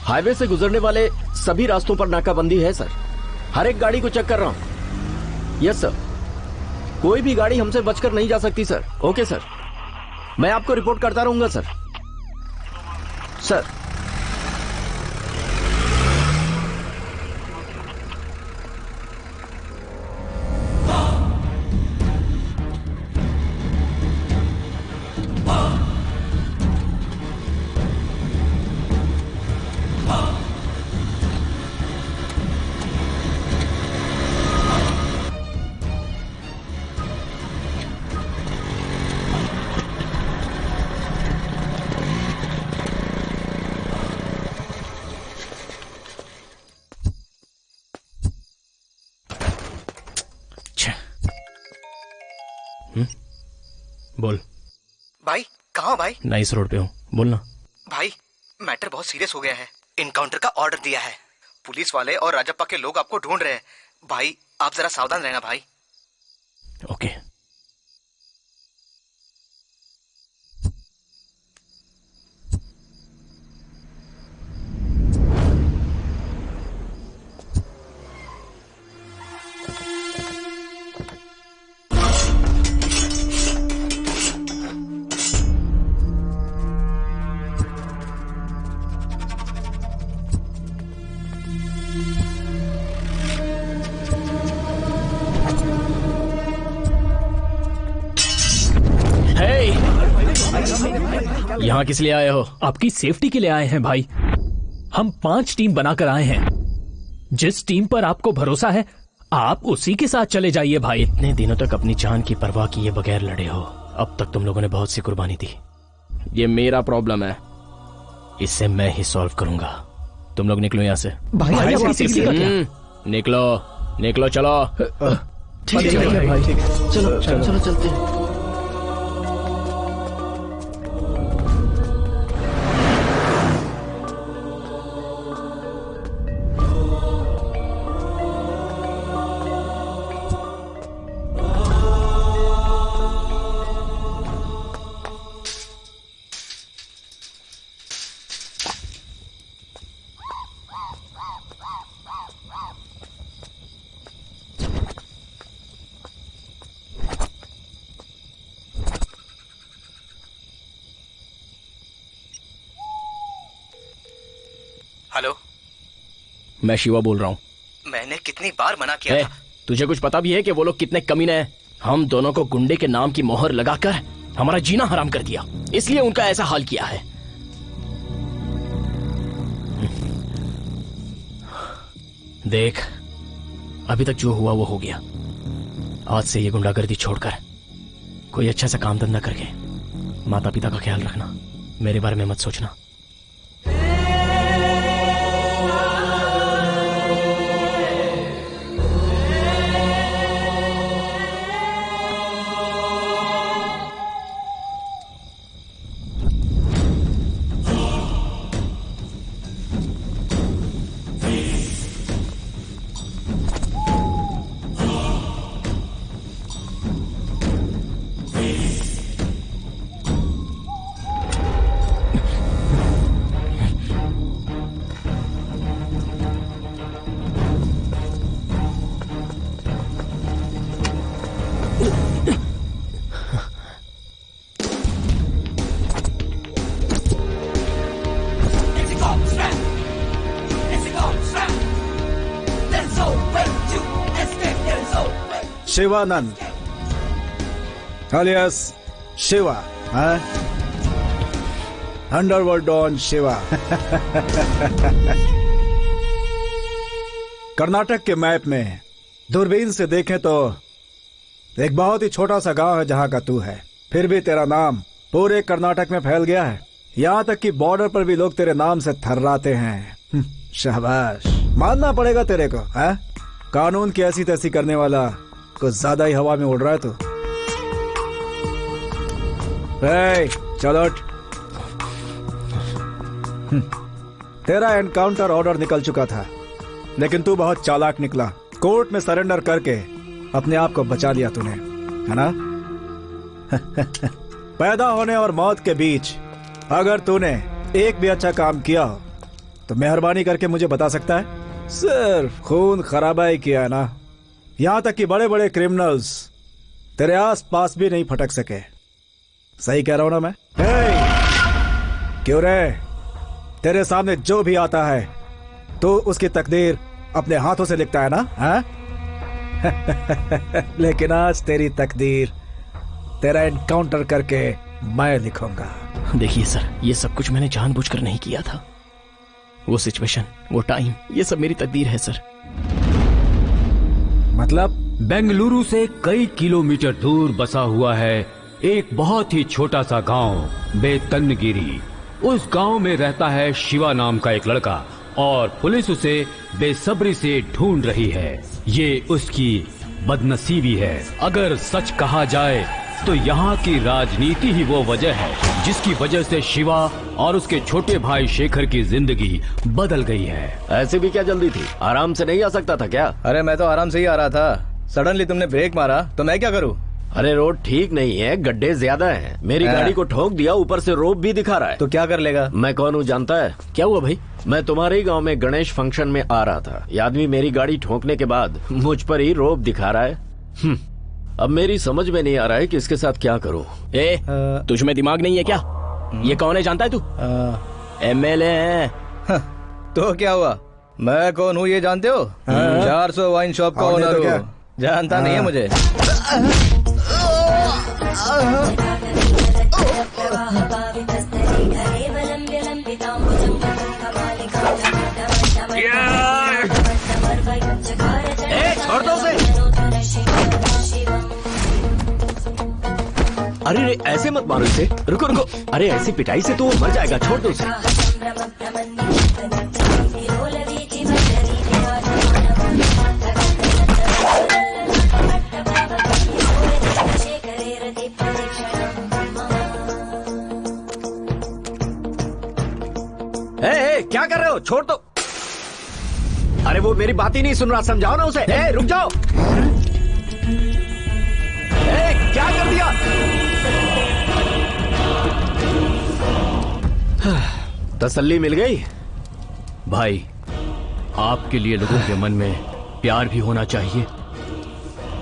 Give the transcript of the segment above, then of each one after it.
Highway से गुजरने वाले सभी रास्तों पर नाकाबंदी है सर। हर एक गाड़ी को चेक कर रहा हूं। यस सर, कोई भी गाड़ी हमसे बचकर नहीं जा सकती सर। ओके सर, मैं आपको रिपोर्ट करता रहूंगा सर। सर बोल भाई, कहाँ हो भाई? नाइस रोड पे हूँ, बोलना। भाई मैटर बहुत सीरियस हो गया है। इनकाउंटर का ऑर्डर दिया है। पुलिस वाले और राजप्पा के लोग आपको ढूंढ रहे हैं। भाई आप जरा सावधान रहना भाई। ओके। यहाँ किस लिए आए हो? आपकी सेफ्टी के लिए आए हैं भाई। हम 5 टीम बनाकर आए हैं। जिस टीम पर आपको भरोसा है आप उसी के साथ चले जाइए भाई। इतने दिनों तक अपनी जान की परवाह किए बगैर लड़े हो। अब तक तुम लोगों ने बहुत सी कुर्बानी दी। ये मेरा प्रॉब्लम है, इसे मैं ही सॉल्व करूंगा। तुम लोग निकलो यहाँ से। भाई आपकी सेफ्टी का क्या? निकलो निकलो, चलो। ठीक है भाई, चलो चलो चलते हैं। हेलो, मैं शिवा बोल रहा हूँ। मैंने कितनी बार मना किया था। तुझे कुछ पता भी है कि वो लोग कितने कमीने हैं? हम दोनों को गुंडे के नाम की मोहर लगाकर हमारा जीना हराम कर दिया, इसलिए उनका ऐसा हाल किया है। देख, अभी तक जो हुआ वो हो गया। आज से ये गुंडागर्दी छोड़कर कोई अच्छा सा काम धंधा करके माता पिता का ख्याल रखना, मेरे बारे में मत सोचना। Shivanand alias Shiva, underworld don Shiva. Karnataka के मैप में दूरबीन से देखें तो एक बहुत ही छोटा सा गांव है जहां का तू है, फिर भी तेरा नाम पूरे कर्नाटक में फैल गया है। यहां तक कि बॉर्डर पर भी लोग तेरे नाम से थर्राते हैं। शाबाश, मानना पड़ेगा तेरे को। कानून की ऐसी तैसी करने वाला कुछ ज्यादा ही हवा में उड़ रहा है तू। चलो तेरा एनकाउंटर ऑर्डर निकल चुका था, लेकिन तू बहुत चालाक निकला। कोर्ट में सरेंडर करके अपने आप को बचा लिया तूने, है ना? पैदा होने और मौत के बीच अगर तूने एक भी अच्छा काम किया हो तो मेहरबानी करके मुझे बता सकता है? सिर्फ खून खराबा ही किया है ना? यहां तक कि बड़े बड़े क्रिमिनल्स तेरे आस पास भी नहीं फटक सके। सही कह रहा हूं ना मैं? क्यों रे, तेरे सामने जो भी आता है तो उसकी तकदीर अपने हाथों से लिखता है ना? लेकिन आज तेरी तकदीर तेरा एनकाउंटर करके मैं लिखूंगा। देखिए सर, ये सब कुछ मैंने जानबूझकर नहीं किया था। वो सिचुएशन, वो टाइम, ये सब मेरी तकदीर है सर। मतलब? बेंगलुरु से कई किलोमीटर दूर बसा हुआ है एक बहुत ही छोटा सा गांव बेतनगिरी। उस गांव में रहता है शिवा नाम का एक लड़का और पुलिस उसे बेसब्री से ढूंढ रही है। ये उसकी बदनसीबी है। अगर सच कहा जाए तो यहाँ की राजनीति ही वो वजह है जिसकी वजह से शिवा और उसके छोटे भाई शेखर की जिंदगी बदल गई है। ऐसे भी क्या जल्दी थी? आराम से नहीं आ सकता था क्या? अरे मैं तो आराम से ही आ रहा था, सडनली तुमने ब्रेक मारा तो मैं क्या करूँ? अरे रोड ठीक नहीं है, गड्ढे ज्यादा हैं। मेरी गाड़ी को ठोक दिया, ऊपर से रोप भी दिखा रहा है। तो क्या कर लेगा? मैं कौन हूँ जानता है? क्या हुआ भाई? मैं तुम्हारे ही गांव में गणेश फंक्शन में आ रहा था। ये आदमी मेरी गाड़ी ठोकने के बाद मुझ पर ही रोप दिखा रहा है। अब मेरी समझ में नहीं आ रहा है कि इसके साथ क्या करूं। तुझ में दिमाग नहीं है क्या? ये कौन है जानता है तू? MLA है। तो क्या हुआ? मैं कौन हूँ ये जानते हो? 400 वाइन शॉप का ओनर हूँ। जानता नहीं है मुझे? छोड़ दो उसे। अरे रे, ऐसे मत मारो इसे। रुको रुको, अरे ऐसी पिटाई से तो वो मर जाएगा, छोड़ दो उसे। क्या कर रहे हो? छोड़ दो। अरे वो मेरी बात ही नहीं सुन रहा, समझाओ ना उसे। रुक जाओ। क्या कर दिया? तसल्ली मिल गई? भाई, आपके लिए लोगों के मन में प्यार भी होना चाहिए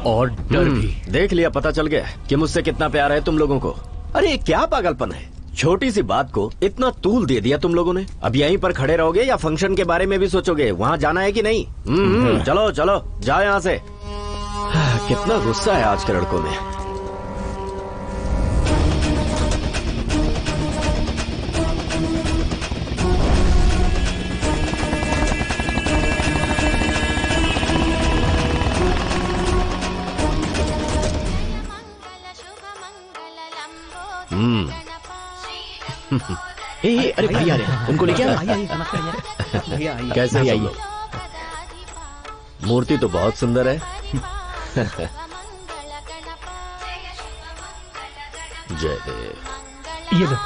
और डर भी। देख लिया, पता चल गया कि मुझसे कितना प्यार है तुम लोगों को। अरे ये क्या पागलपन है? छोटी सी बात को इतना तूल दे दिया तुम लोगों ने। अब यहीं पर खड़े रहोगे या फंक्शन के बारे में भी सोचोगे? वहाँ जाना है कि नहीं? चलो चलो, जाओ यहाँ से। कितना गुस्सा है आज के लड़कों में। अरे भैया उनको लेके आ। कैसे आइए। आइए? मूर्ति तो बहुत सुंदर है। जय देव। ये लो।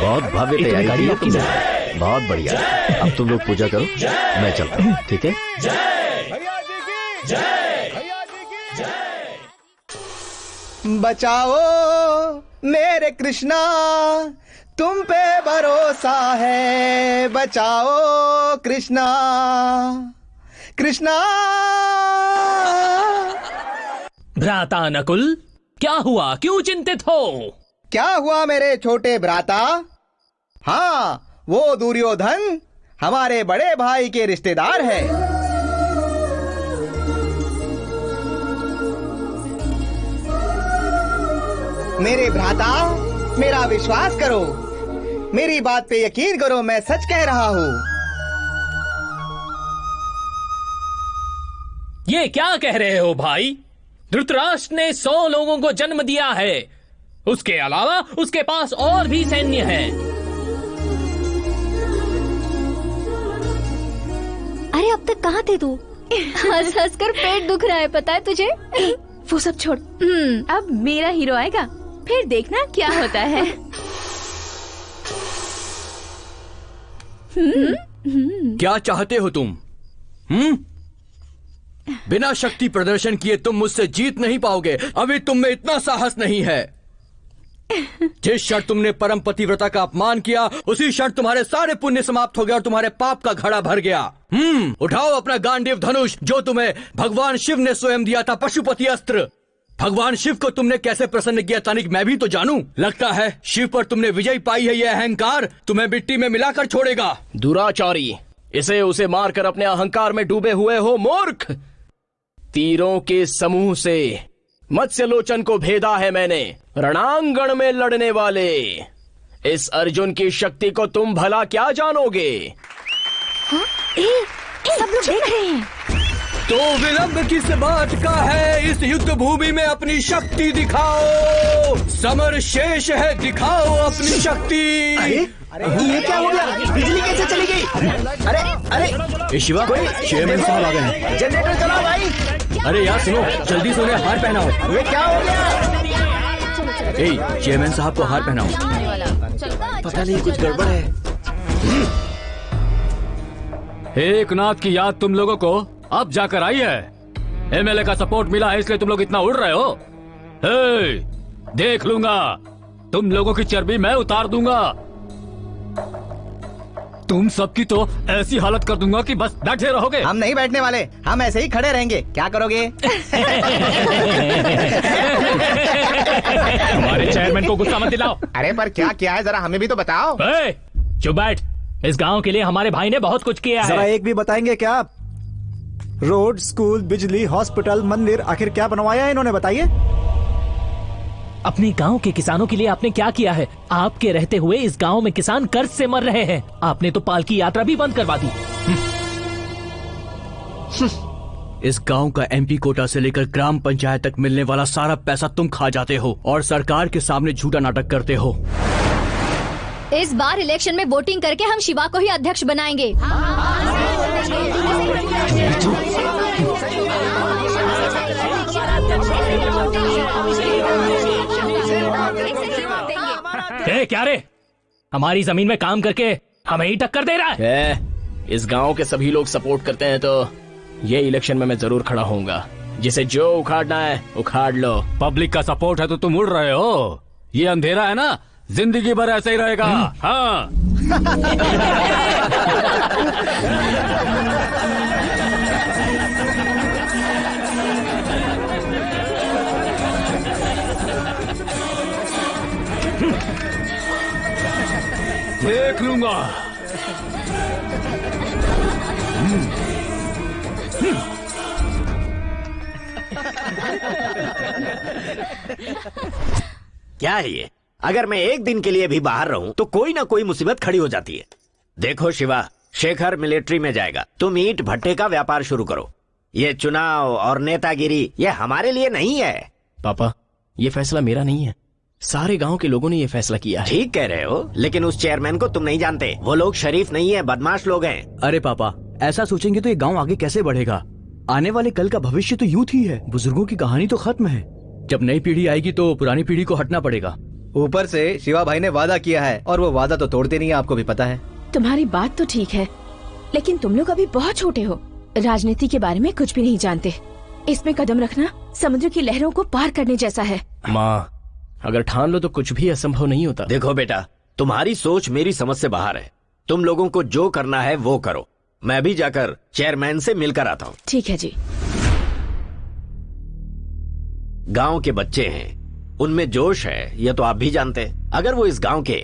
बहुत भव्य तैयारी की है तुमने। बहुत बढ़िया। अब तुम लोग पूजा करो, मैं चलता हूँ, ठीक है? बचाओ मेरे कृष्णा, तुम पे भरोसा है, बचाओ कृष्णा कृष्णा। भ्राता नकुल, क्या हुआ? क्यों चिंतित हो? क्या हुआ मेरे छोटे भ्राता? हाँ, वो दुर्योधन हमारे बड़े भाई के रिश्तेदार है। मेरे भ्राता, मेरा विश्वास करो, मेरी बात पे यकीन करो, मैं सच कह रहा हूँ। ये क्या कह रहे हो भाई? धृतराष्ट्र ने 100 लोगों को जन्म दिया है, उसके अलावा उसके पास और भी सैन्य है। अरे अब तक कहाँ थे तू? हंस हंस कर पेट दुख रहा है, पता है तुझे? वो सब छोड़। अब मेरा हीरो आएगा, फिर देखना क्या होता है। क्या चाहते हो तुम? बिना शक्ति प्रदर्शन किए तुम मुझसे जीत नहीं पाओगे। अभी तुम में इतना साहस नहीं है। जिस क्षण तुमने परम पतिव्रता का अपमान किया, उसी क्षण तुम्हारे सारे पुण्य समाप्त हो गए और तुम्हारे पाप का घड़ा भर गया। उठाओ अपना गांडीव धनुष, जो तुम्हें भगवान शिव ने स्वयं दिया था, पशुपति अस्त्र। भगवान शिव को तुमने कैसे प्रसन्न किया, तनिक मैं भी तो जानूं। लगता है शिव पर तुमने विजय पाई है। यह अहंकार तुम्हें मिट्टी में मिलाकर छोड़ेगा। दुराचारी, इसे उसे मारकर अपने अहंकार में डूबे हुए हो मूर्ख। तीरों के समूह से मत्स्यलोचन को भेदा है मैंने। रणांगण में लड़ने वाले इस अर्जुन की शक्ति को तुम भला क्या जानोगे? हाँ? सब लोग देख रहे हैं। तो विलंब किस बात का है? इस युद्ध भूमि में अपनी शक्ति दिखाओ। समर शेष है, दिखाओ अपनी शक्ति। अरे ये क्या हो गया? बिजली कैसे चली गई? अरे अरे शिवा, चेयरमैन साहब आ गए हैं। जनरेटर चलाओ भाई। अरे यार सुनो, जल्दी से उन्हें हार पहनाओ। ये क्या हो गया? चेयरमैन साहब को हार पहनाओ। पता नहीं, कुछ गड़बड़ है। एक नाथ की याद तुम लोगों को अब जाकर आई है। एमएलए का सपोर्ट मिला है, इसलिए तुम लोग इतना उड़ रहे हो। हे, देख लूंगा, तुम लोगों की चर्बी मैं उतार दूंगा। तुम सबकी तो ऐसी हालत कर दूंगा कि बस बैठे रहोगे। हम नहीं बैठने वाले, हम ऐसे ही खड़े रहेंगे। क्या करोगे? हमारे चेयरमैन को गुस्सा मत दिलाओ। अरे पर क्या किया है, जरा हमें भी तो बताओ। चुप बैठ। इस गांव के लिए हमारे भाई ने बहुत कुछ किया है। जरा एक भी बताएंगे क्या आप? रोड, स्कूल, बिजली, हॉस्पिटल, मंदिर, आखिर क्या बनवाया है इन्होंने, बताइए। अपने गांव के किसानों के लिए आपने क्या किया है? आपके रहते हुए इस गांव में किसान कर्ज से मर रहे हैं। आपने तो पालकी यात्रा भी बंद करवा दी। इस गांव का एमपी कोटा से लेकर ग्राम पंचायत तक मिलने वाला सारा पैसा तुम खा जाते हो और सरकार के सामने झूठा नाटक करते हो। इस बार इलेक्शन में वोटिंग करके हम शिवा को ही अध्यक्ष बनाएंगे। क्या रे, हमारी जमीन में काम करके हमें ही टक्कर दे रहा है? इस गांव के सभी लोग सपोर्ट करते हैं तो ये इलेक्शन में मैं जरूर खड़ा होऊंगा। जिसे जो उखाड़ना है उखाड़ लो। पब्लिक का सपोर्ट है तो तुम उड़ रहे हो। ये अंधेरा है ना, जिंदगी भर ऐसे ही रहेगा। हाँ। देख लूंगा। क्या है ये? अगर मैं एक दिन के लिए भी बाहर रहूं तो कोई ना कोई मुसीबत खड़ी हो जाती है। देखो शिवा, शेखर मिलिट्री में जाएगा, तुम ईंट भट्टे का व्यापार शुरू करो। ये चुनाव और नेतागिरी ये हमारे लिए नहीं है। पापा, ये फैसला मेरा नहीं है, सारे गांव के लोगों ने ये फैसला किया है। ठीक कह रहे हो, लेकिन उस चेयरमैन को तुम नहीं जानते। वो लोग शरीफ नहीं है, बदमाश लोग हैं। अरे पापा, ऐसा सोचेंगे तो ये गांव आगे कैसे बढ़ेगा? आने वाले कल का भविष्य तो यूथ ही है। बुजुर्गों की कहानी तो खत्म है। जब नई पीढ़ी आएगी तो पुरानी पीढ़ी को हटना पड़ेगा। ऊपर से शिवा भाई ने वादा किया है और वो वादा तो तोड़ते नहीं है, आपको भी पता है। तुम्हारी बात तो ठीक है, लेकिन तुम लोग अभी बहुत छोटे हो, राजनीति के बारे में कुछ भी नहीं जानते। इसमें कदम रखना समुद्र की लहरों को पार करने जैसा है। माँ, अगर ठान लो तो कुछ भी असंभव नहीं होता। देखो बेटा, तुम्हारी सोच मेरी समझ से बाहर है। तुम लोगों को जो करना है वो करो। मैं भी जाकर चेयरमैन से मिलकर आता हूँ। ठीक है जी। गांव के बच्चे हैं, उनमें जोश है, यह तो आप भी जानते हैं। अगर वो इस गांव के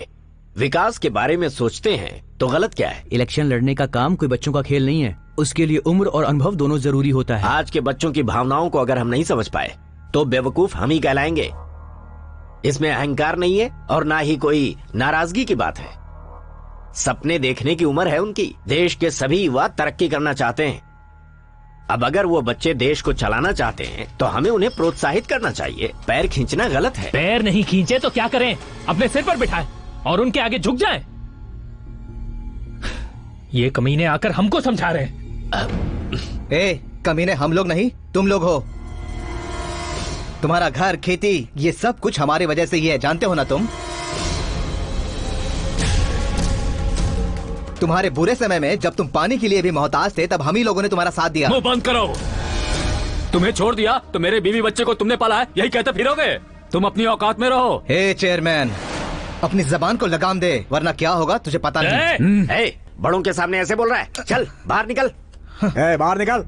विकास के बारे में सोचते हैं तो गलत क्या है? इलेक्शन लड़ने का काम कोई बच्चों का खेल नहीं है। उसके लिए उम्र और अनुभव दोनों जरूरी होता है। आज के बच्चों की भावनाओं को अगर हम नहीं समझ पाए तो बेवकूफ हम ही कहलाएंगे। इसमें अहंकार नहीं है और ना ही कोई नाराजगी की बात है। सपने देखने की उम्र है उनकी। देश के सभी युवा तरक्की करना चाहते हैं। अब अगर वो बच्चे देश को चलाना चाहते हैं तो हमें उन्हें प्रोत्साहित करना चाहिए। पैर खींचना गलत है। पैर नहीं खींचे तो क्या करें? अपने सिर पर बिठाएं और उनके आगे झुक जाएं। ये कमीने आकर हमको समझा रहे हैं। ए, कमीने हम लोग नहीं, तुम लोग हो। तुम्हारा घर, खेती, ये सब कुछ हमारी वजह से ही है, जानते हो ना तुम? तुम्हारे बुरे समय में जब तुम पानी के लिए भी मोहताज थे, तब हम ही लोगों ने तुम्हारा साथ दिया। मुंह बंद करो। तुम्हें छोड़ दिया तो मेरे बीवी बच्चे को तुमने पाला है, यही कहते फिरोगे? तुम अपनी औकात में रहो। हे चेयरमैन, अपनी जबान को लगाम दे, वरना क्या होगा तुझे पता नहीं। ए, बड़ों के सामने ऐसे बोल रहा है? चल बाहर निकल। बाहर निकल।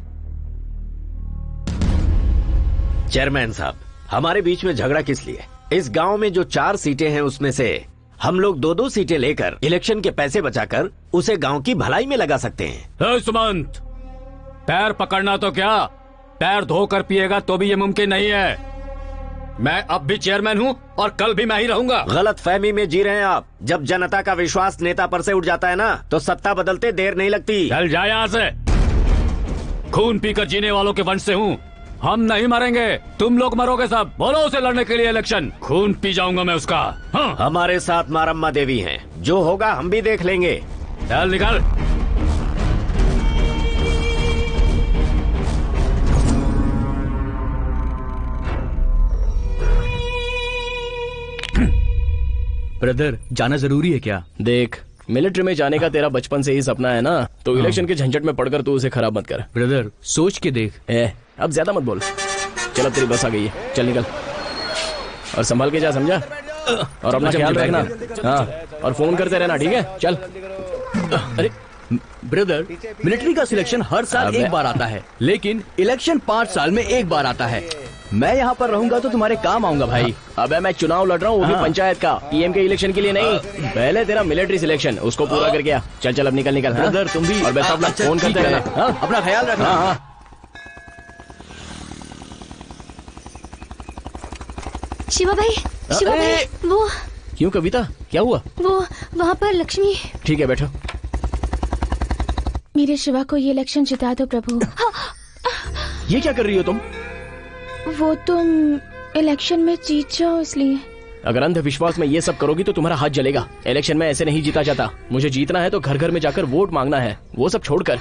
चेयरमैन साहब, हमारे बीच में झगड़ा किस लिए? इस गांव में जो 4 सीटें हैं उसमें से हम लोग 2-2 सीटें लेकर इलेक्शन के पैसे बचाकर उसे गांव की भलाई में लगा सकते हैं। सुमंत, पैर पकड़ना तो क्या, पैर धोकर पिएगा तो भी ये मुमकिन नहीं है। मैं अब भी चेयरमैन हूँ और कल भी मैं ही रहूंगा। गलत फहमी में जी रहे हैं आप। जब जनता का विश्वास नेता पर से उठ जाता है ना, तो सत्ता बदलते देर नहीं लगती। चल जा यहाँ से। खून पीकर जीने वालों के वंश से हूँ। हम नहीं मरेंगे, तुम लोग मरोगे सब। बोलो उसे लड़ने के लिए इलेक्शन। खून पी जाऊंगा मैं उसका। हाँ। हमारे साथ मारम्मा देवी हैं, जो होगा हम भी देख लेंगे। चल निकल। ब्रदर, जाना जरूरी है क्या? देख, मिलिट्री में जाने का तेरा बचपन से ही सपना है ना, तो इलेक्शन के झंझट में पड़कर तू उसे खराब मत कर। ब्रदर, सोच के देख। अब ज्यादा मत बोल। चल, अब तेरी बस आ गई है, चल निकल। और संभाल के जा, समझा? और अपना ख्याल रखना। हाँ, और फोन करते रहना, ठीक है? चल। अरे ब्रदर, मिलिट्री का सिलेक्शन हर साल एक बार आता है, लेकिन इलेक्शन 5 साल में एक बार आता है। मैं यहाँ पर रहूंगा तो तुम्हारे काम आऊंगा भाई। अबे मैं चुनाव लड़ रहा हूँ, वो भी पंचायत का, पीएम के इलेक्शन के लिए नहीं। पहले तेरा मिलिट्री सिलेक्शन, उसको पूरा कर गया। चल चल, अब निकल निकल। ब्रदर, तुम भी। और बेस्ट ऑफ लक, फोन करते रहना। अपना ख्याल रखना। हाँ। शिवा भाई, वो क्यों कविता, क्या हुआ? वो वहाँ पर लक्ष्मी। ठीक है, बैठो। मेरे शिवा को ये इलेक्शन जिता दो प्रभु। ये क्या कर रही हो तुम? वो तुम इलेक्शन में जीत जाओ इसलिए। अगर अंधविश्वास में ये सब करोगी तो तुम्हारा हाथ जलेगा। इलेक्शन में ऐसे नहीं जीता जाता। मुझे जीतना है तो घर घर में जाकर वोट मांगना है, वो सब छोड़कर।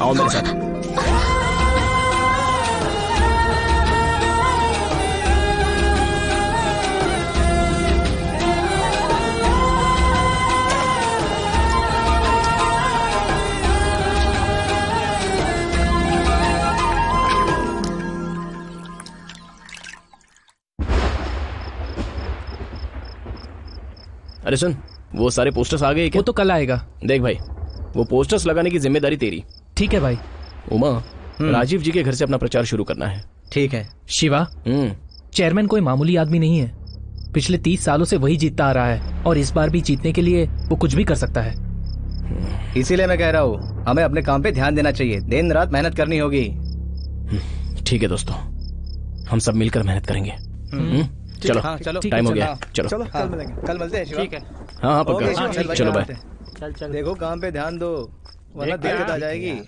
आओ मेरे साथ। अरे सुन, वो सारे पोस्टर्स आ गए क्या? वो तो कल आएगा। देख भाई, वो पोस्टर्स लगाने की जिम्मेदारी तेरी। ठीक है भाई। उमा, राजीव जी के घर से अपना प्रचार शुरू करना है। ठीक है। शिवा, चेयरमैन कोई मामूली आदमी नहीं है। पिछले 30 सालों से वही जीतता आ रहा है और इस बार भी जीतने के लिए वो कुछ भी कर सकता है। इसीलिए मैं कह रहा हूँ, हमें अपने काम पे ध्यान देना चाहिए। दिन रात मेहनत करनी होगी। ठीक है दोस्तों, हम सब मिलकर मेहनत करेंगे। चलो, हाँ, चलो, टाइम हो गया। चलो कल मिलेंगे। कल मिलते हैं। हाँ, पक्का। चलो बाय। चल चल। देखो काम पे ध्यान दो, वरना दिक्कत आ जाएगी।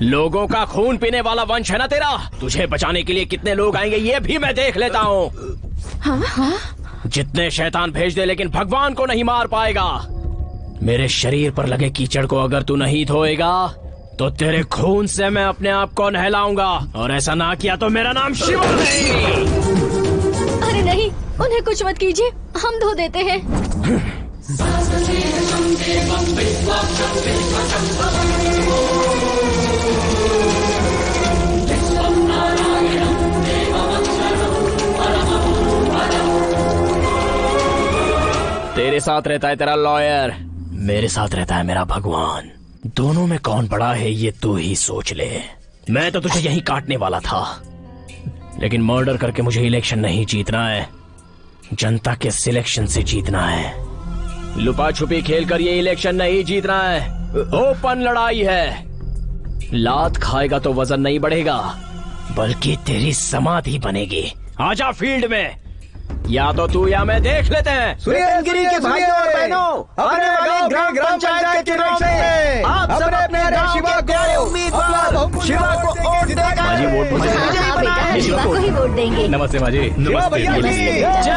लोगों का खून पीने वाला वंश है ना तेरा। तुझे बचाने के लिए कितने लोग आएंगे ये भी मैं देख लेता हूँ। जितने शैतान भेज दे, लेकिन भगवान को नहीं मार पाएगा। मेरे शरीर पर लगे कीचड़ को अगर तू नहीं धोएगा तो तेरे खून से मैं अपने आप को नहलाऊंगा, और ऐसा ना किया तो मेरा नाम शिवा नहीं। अरे नहीं, उन्हें कुछ मत कीजिए, हम धो देते हैं। तेरे साथ रहता है तेरा लॉयर, मेरे साथ रहता है मेरा भगवान। दोनों में कौन बड़ा है ये तू ही सोच ले। मैं तो तुझे यहीं काटने वाला था, लेकिन मर्डर करके मुझे इलेक्शन नहीं जीतना है, जनता के सिलेक्शन से जीतना है। लुपा छुपी खेल कर ये इलेक्शन नहीं जीतना है, ओपन लड़ाई है। लात खाएगा तो वजन नहीं बढ़ेगा, बल्कि तेरी समाधि बनेगी। आजा फील्ड में, या तो तू या मैं देख लेते हैं। सुरेंद्रगिरी के भाइयों और बहनों, अपने वाले ग्राम पंचायत के चुनाव में आप सब अपने शिवा को उम्मीदवार शिवा को वोट देकर माजी वोट हाँ बेटा, शिवा को ही वोट देंगे। नमस्ते माजी। शिवा भैया की जय जय।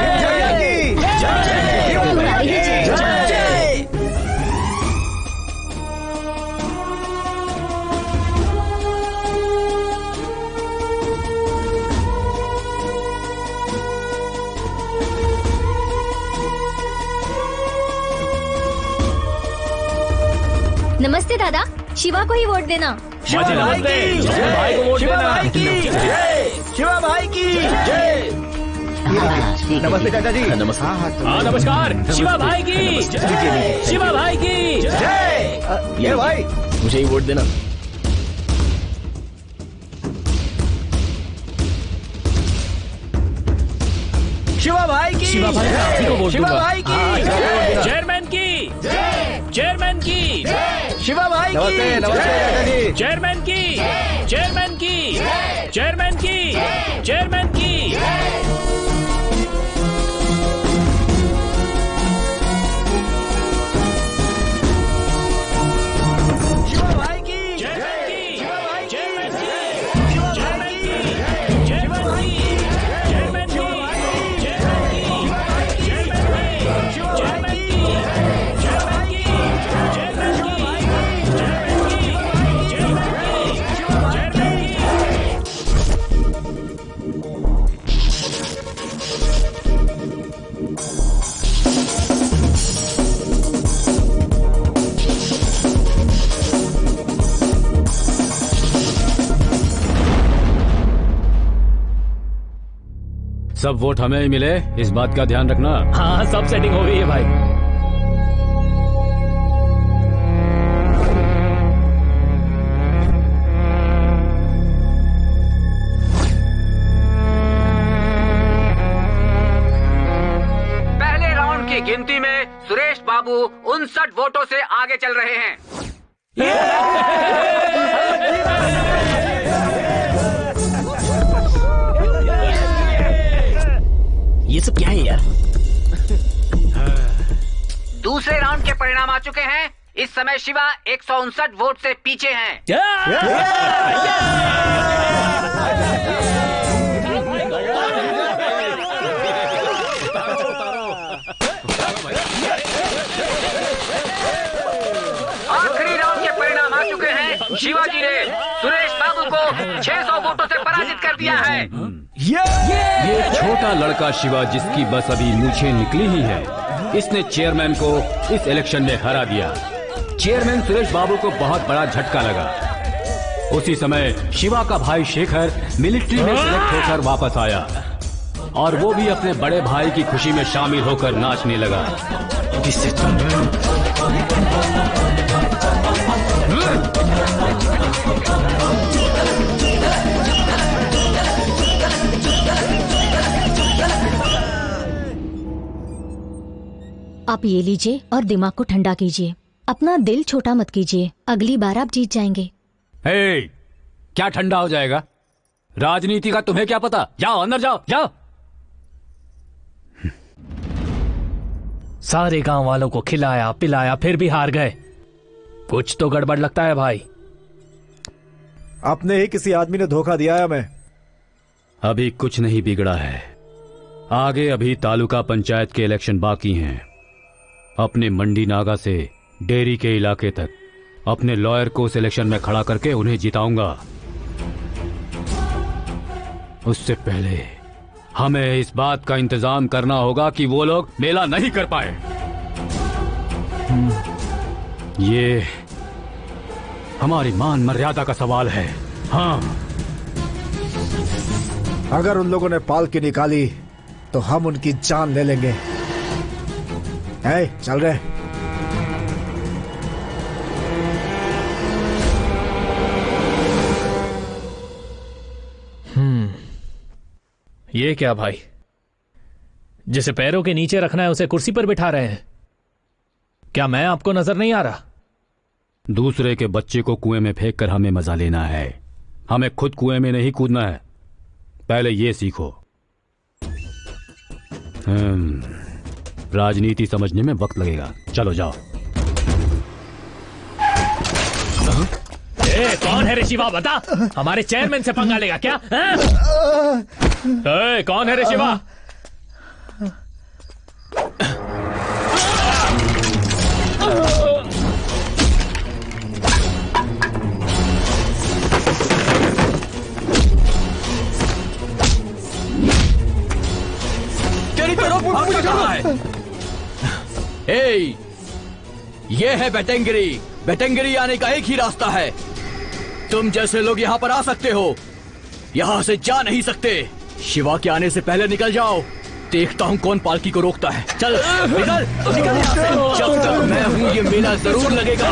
नमस्ते दादा, शिवा को ही वोट देना। शिवा भाई की जय। शिवा भाई की जय। शिवा भाई की जय। नमस्ते चाचा जी। नमस्कार। हाँ नमस्कार। शिवा भाई की शिवा भाई की जय। ये भाई मुझे ही वोट देना। शिवा भाई की शिवा भाई को वोट शिवा दूंगा। भाई की चेयरमैन की चेयरमैन की शिवा भाई की नमस्ते चाचा जी। चेयरमैन की चेयरमैन की चेयरमैन की चेयरमैन की। शिवा भाई की चेयरमैन की चेयरमैन की चेयरमैन की चेयरमैन की सब वोट हमें ही मिले, इस बात का ध्यान रखना। हाँ सब सेटिंग हो गई है भाई। बाबू 59 वोटों से आगे चल रहे हैं। ये सब क्या है यार? दूसरे राउंड के परिणाम आ चुके हैं। इस समय शिवा 159 वोट से पीछे हैं। आखिरी राउंड के परिणाम आ चुके हैं। शिवाजी ने सुरेश बाबू को 600 वोटों से पराजित कर दिया है। ये छोटा लड़का शिवा, जिसकी बस अभी मूछें निकली ही है, इसने चेयरमैन को इस इलेक्शन में हरा दिया। चेयरमैन सुरेश बाबू को बहुत बड़ा झटका लगा। उसी समय शिवा का भाई शेखर मिलिट्री में सिलेक्ट होकर वापस आया और वो भी अपने बड़े भाई की खुशी में शामिल होकर नाचने लगा। आप ये लीजिए और दिमाग को ठंडा कीजिए। अपना दिल छोटा मत कीजिए, अगली बार आप जीत जाएंगे। हे, क्या ठंडा हो जाएगा? राजनीति का तुम्हें क्या पता? जाओ अंदर जाओ, जाओ। सारे गांव वालों को खिलाया पिलाया फिर भी हार गए। कुछ तो गड़बड़ लगता है भाई। अपने ही किसी आदमी ने धोखा दिया है हमें। अभी कुछ नहीं बिगड़ा है। आगे अभी तालुका पंचायत के इलेक्शन बाकी हैं। अपने मंडी नागा से डेयरी के इलाके तक अपने लॉयर को उस इलेक्शन में खड़ा करके उन्हें जिताऊंगा। उससे पहले हमें इस बात का इंतजाम करना होगा कि वो लोग मेला नहीं कर पाए। ये हमारी मान मर्यादा का सवाल है। हाँ, अगर उन लोगों ने पालकी निकाली तो हम उनकी जान ले लेंगे। चल रहे। ये क्या भाई? जिसे पैरों के नीचे रखना है उसे कुर्सी पर बिठा रहे हैं। क्या मैं आपको नजर नहीं आ रहा? दूसरे के बच्चे को कुएं में फेंक कर हमें मजा लेना है। हमें खुद कुएं में नहीं कूदना है। पहले ये सीखो। राजनीति समझने में वक्त लगेगा। चलो जाओ। कौन है रे शिवा? बता। हमारे चेयरमैन से पंगा लेगा क्या? कौन है रे शिवा? तेरी तरफ मुझे कहा है। ये है बेटंगिरी। बेटंगिरी आने का एक ही रास्ता है। तुम जैसे लोग यहाँ पर आ सकते हो, यहाँ से जा नहीं सकते। शिवा के आने से पहले निकल जाओ। देखता हूँ कौन पालकी को रोकता है। चल निकल निकल यहाँ से। जब तक मैं हूँ ये मेला जरूर लगेगा।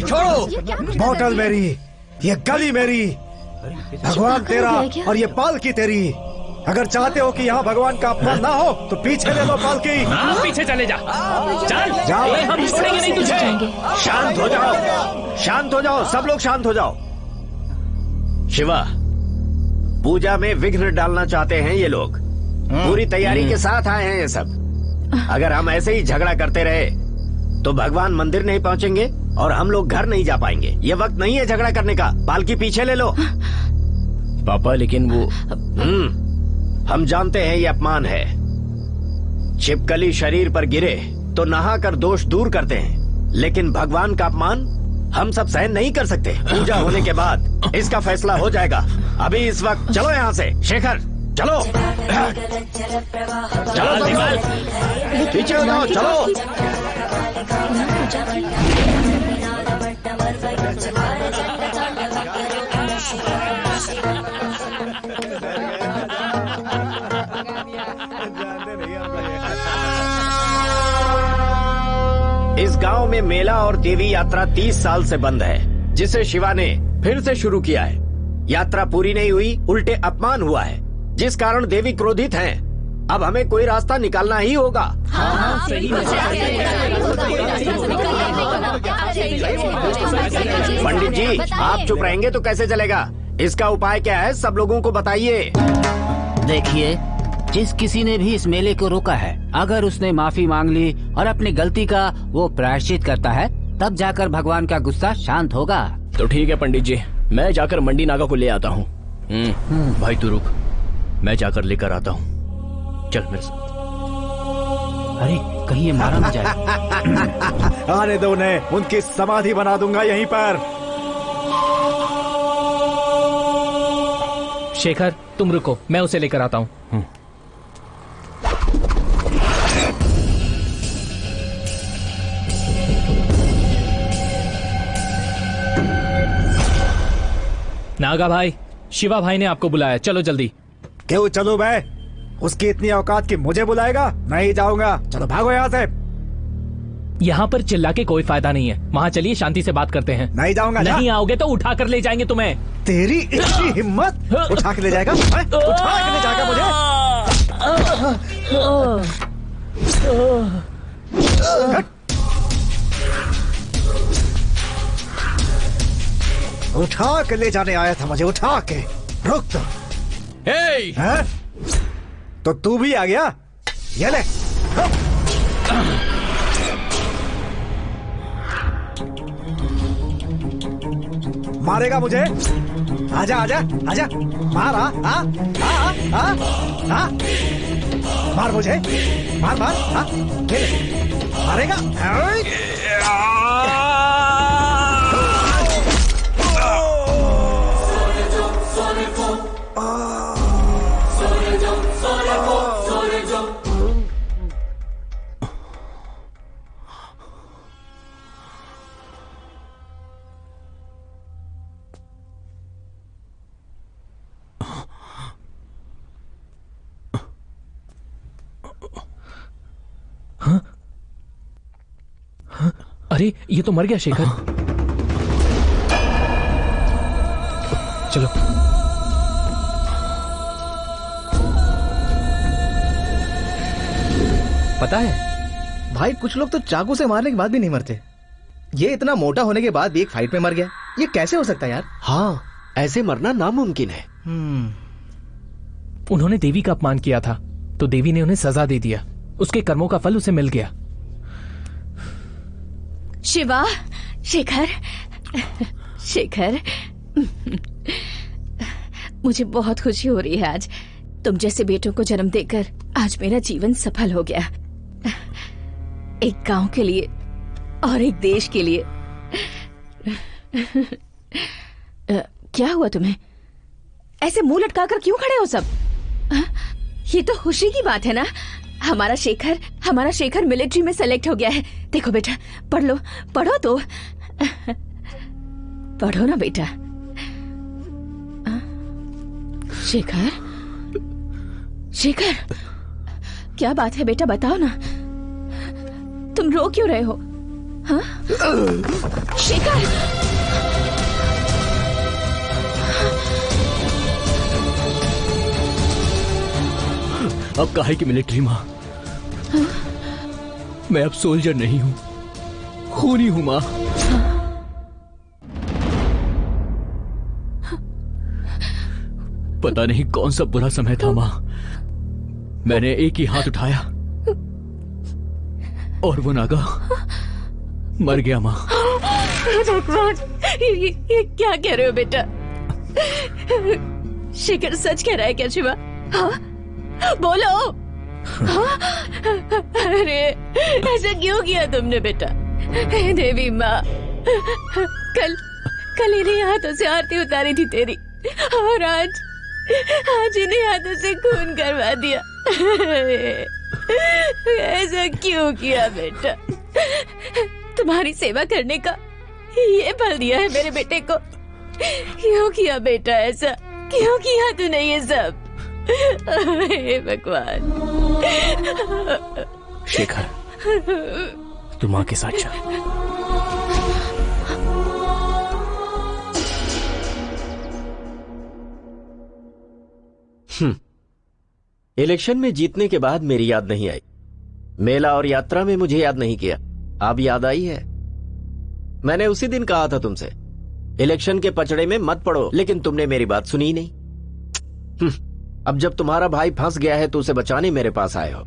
छोड़ो। बोतल मेरी, ये गली मेरी, भगवान तेरा और ये पालकी तेरी। अगर चाहते हो कि यहाँ भगवान का अपमान ना हो तो पीछे ले लो पालकी। पीछे चले जा। चल जाओ। हम छोड़ेंगे नहीं तुझे। शांत हो जाओ, शांत हो जाओ, सब लोग शांत हो जाओ। शिवा, पूजा में विघ्न डालना चाहते हैं ये लोग। पूरी तैयारी के साथ आए हैं ये सब। अगर हम ऐसे ही झगड़ा करते रहे तो भगवान मंदिर नहीं पहुंचेंगे और हम लोग घर नहीं जा पाएंगे। ये वक्त नहीं है झगड़ा करने का। पालकी पीछे ले लो। पापा लेकिन वो हम जानते हैं ये अपमान है। छिपकली शरीर पर गिरे तो नहाकर दोष दूर करते हैं, लेकिन भगवान का अपमान हम सब सहन नहीं कर सकते। पूजा होने के बाद इसका फैसला हो जाएगा। अभी इस वक्त चलो यहाँ से। शेखर, चलो। हाँ, हाँ, हाँ। चलो। हाँ, चलो चलो सब, पीछे हो जाओ, चलो। इस गांव में मेला और देवी यात्रा 30 साल से बंद है, जिसे शिवा ने फिर से शुरू किया है। यात्रा पूरी नहीं हुई, उल्टे अपमान हुआ है, जिस कारण देवी क्रोधित हैं। अब हमें कोई रास्ता निकालना ही होगा। पंडित जी, आप चुप रहेंगे तो कैसे चलेगा? इसका उपाय क्या है, सब लोगों को बताइए। देखिए, जिस किसी ने भी इस मेले को रोका है, अगर उसने माफी मांग ली और अपनी गलती का वो प्रायश्चित करता है, तब जाकर भगवान का गुस्सा शांत होगा। तो ठीक है पंडित जी, मैं जाकर मंडी नागा को ले आता हूँ। भाई तू रुक, मैं जाकर लेकर आता हूँ। चल मेरे साथ। अरे कहीं ये मारा न जाए। आने दो उन्हें, उनकी समाधि बना दूंगा यहीं पर। शेखर तुम रुको, मैं उसे लेकर आता हूँ। नागा भाई, शिवा भाई ने आपको बुलाया, चलो जल्दी। क्यों चलो मैं? उसकी इतनी औकात कि मुझे बुलाएगा? नहीं जाऊंगा, चलो भागो यहाँ से। यहाँ पर चिल्ला के कोई फायदा नहीं है, वहाँ चलिए शांति से बात करते हैं। नहीं जाऊंगा। नहीं आओगे तो उठा कर ले जाएंगे तुम्हें। तेरी इतनी हिम्मत? उठा के ले जाएगा? उठा के ले जाएगा मुझे? उठा के ले जाने आया था मुझे, उठा के। रुक तो। हे! तो तू भी आ गया? ये ले। मारेगा मुझे? आजा आजा आजा, मार। मार मुझे, मार मार। ले, मारेगा? अरे ये तो मर गया शेखर। चलो। पता है भाई, कुछ लोग तो चाकू से मारने के बाद भी नहीं मरते। ये इतना मोटा होने के बाद भी एक फाइट में मर गया, ये कैसे हो सकता है यार? हाँ, ऐसे मरना नामुमकिन है। उन्होंने देवी का अपमान किया था, तो देवी ने उन्हें सजा दे दिया। उसके कर्मों का फल उसे मिल गया। शिवा, शेखर, शेखर, मुझे बहुत खुशी हो रही है आज। तुम जैसे बेटों को जन्म देकर आज मेरा जीवन सफल हो गया। एक गांव के लिए और एक देश के लिए। क्या हुआ तुम्हें? ऐसे मुंह लटकाकर क्यों खड़े हो सब? ये तो खुशी की बात है ना। हमारा शेखर मिलिट्री में सेलेक्ट हो गया है। देखो बेटा, पढ़ लो, पढ़ो तो। पढ़ो ना बेटा। शेखर, शेखर, क्या बात है बेटा, बताओ ना। तुम रो क्यों रहे हो? हाँ? शेखर, अब काहे की मिलिट्री माँ? मैं अब सोल्जर नहीं हूँ, खूनी हूँ माँ। पता नहीं कौन सा बुरा समय था माँ, मैंने एक ही हाथ उठाया और वो नागा मर गया माँ। ये क्या कह रहे हो बेटा? शेखर सच कह रहा है क्या शिवा? हाँ? बोलो। हाँ? अरे ऐसा क्यों किया तुमने बेटा? देवी माँ, कल इन्हीं हाथों से आरती उतारी थी तेरी, और आज इन्हें हाथों से खून करवा दिया। ऐसा क्यों किया बेटा? तुम्हारी सेवा करने का ये फल दिया है मेरे बेटे को। क्यों किया बेटा ऐसा? क्यों किया तूने ये सब? हे भगवान। शेखर, तू माँ के साथ जा। इलेक्शन में जीतने के बाद मेरी याद नहीं आई। मेला और यात्रा में मुझे याद नहीं किया। अब याद आई है। मैंने उसी दिन कहा था तुमसे इलेक्शन के पचड़े में मत पड़ो, लेकिन तुमने मेरी बात सुनी ही नहीं। अब जब तुम्हारा भाई फंस गया है तो उसे बचाने मेरे पास आए हो।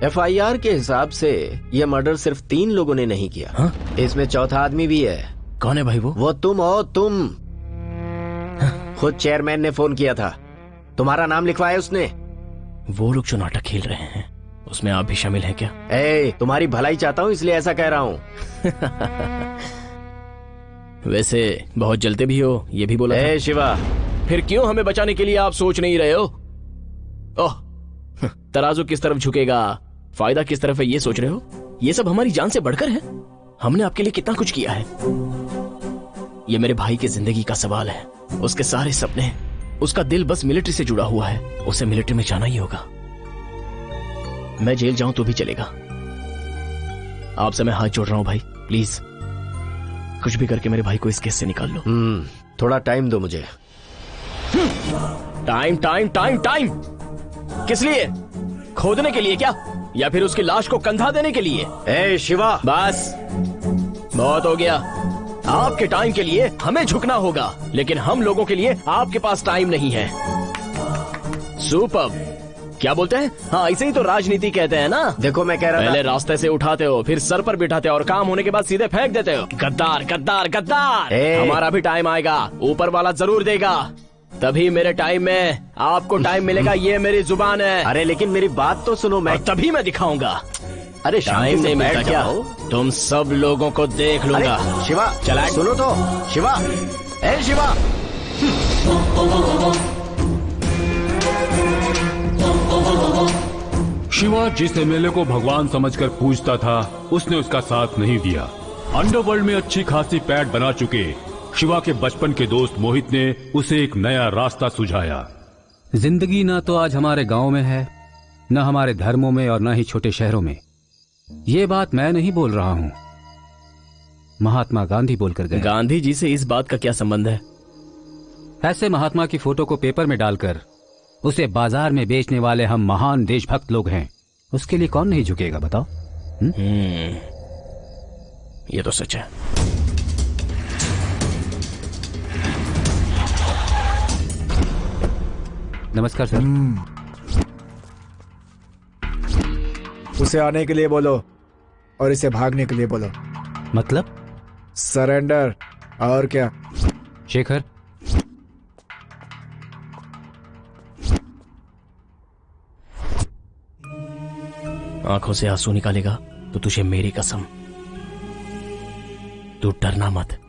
FIR के हिसाब से यह मर्डर सिर्फ 3 लोगों ने नहीं किया। हाँ? इसमें चौथा आदमी भी है। कौन है भाई वो? वो तुम हो, तुम। खुद चेयरमैन ने फोन किया था, तुम्हारा नाम लिखवाया उसने। वो लोग जो नाटक खेल रहे हैं उसमें आप भी शामिल हैं क्या? तुम्हारी भलाई चाहता हूँ इसलिए ऐसा कह रहा हूँ। वैसे बहुत जलते भी हो, ये भी बोला था। शिवा, फिर क्यों हमें बचाने के लिए आप सोच नहीं रहे हो? ओह, तराजू किस तरफ झुकेगा, फायदा किस तरफ है, ये सोच रहे हो? ये सब हमारी जान से बढ़कर है। हमने आपके लिए कितना कुछ किया है। ये मेरे भाई की जिंदगी का सवाल है, उसके सारे सपने। उसका दिल बस मिलिट्री से जुड़ा हुआ है, उसे मिलिट्री में जाना ही होगा। मैं जेल जाऊं तो भी चलेगा। आपसे मैं हाथ जोड़ रहा हूं भाई, प्लीज कुछ भी करके मेरे भाई को इस केस से निकाल लो। थोड़ा टाइम दो मुझे। टाइम टाइम टाइम टाइम किस लिए? खोदने के लिए क्या, या फिर उसकी लाश को कंधा देने के लिए? शिवा, बस बहुत हो गया। आपके टाइम के लिए हमें झुकना होगा, लेकिन हम लोगों के लिए आपके पास टाइम नहीं है। सुपर्ब। क्या बोलते हैं? हाँ, ऐसे ही तो राजनीति कहते हैं ना। देखो मैं कह रहा था, पहले रास्ते से उठाते हो, फिर सर पर बिठाते हो, और काम होने के बाद सीधे फेंक देते हो। गद्दार गद्दार गद्दार। हमारा भी टाइम आएगा, ऊपर वाला जरूर देगा। तभी मेरे टाइम में आपको टाइम मिलेगा, ये मेरी जुबान है। अरे लेकिन मेरी बात तो सुनो। मैं तभी मैं दिखाऊंगा। अरे टाइम नहीं मिलता क्या? तुम सब लोगों को देख लूंगा। शिवा चला, सुनो तो। शिवा, शिवा। शिवा जिस एमएलए को भगवान समझकर पूजता था, उसने उसका साथ नहीं दिया। अंडरवर्ल्ड में अच्छी खासी पैठ बना चुके शिवा के बचपन के दोस्त मोहित ने उसे एक नया रास्ता सुझाया। जिंदगी ना तो आज हमारे गांव में है, न हमारे धर्मों में, और न ही छोटे शहरों में। ये बात मैं नहीं बोल रहा हूं, महात्मा गांधी बोलकर गए। गांधी जी से इस बात का क्या संबंध है? ऐसे महात्मा की फोटो को पेपर में डालकर उसे बाजार में बेचने वाले हम महान देशभक्त लोग हैं। उसके लिए कौन नहीं झुकेगा बताओ? ये तो सच है। नमस्कार सर। उसे आने के लिए बोलो और इसे भागने के लिए बोलो। मतलब? सरेंडर। और क्या? शेखर, आंखों से आंसू निकालेगा तो तुझे मेरी कसम, तू डरना मत,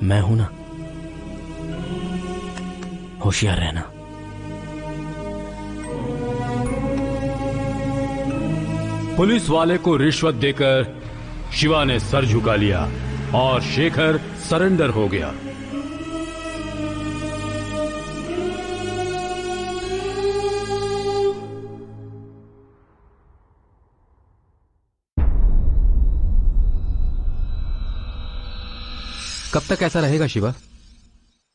मैं हूं ना, होशियार रहना। पुलिस वाले को रिश्वत देकर शिवा ने सर झुका लिया और शेखर सरेंडर हो गया। कब तक ऐसा रहेगा शिवा?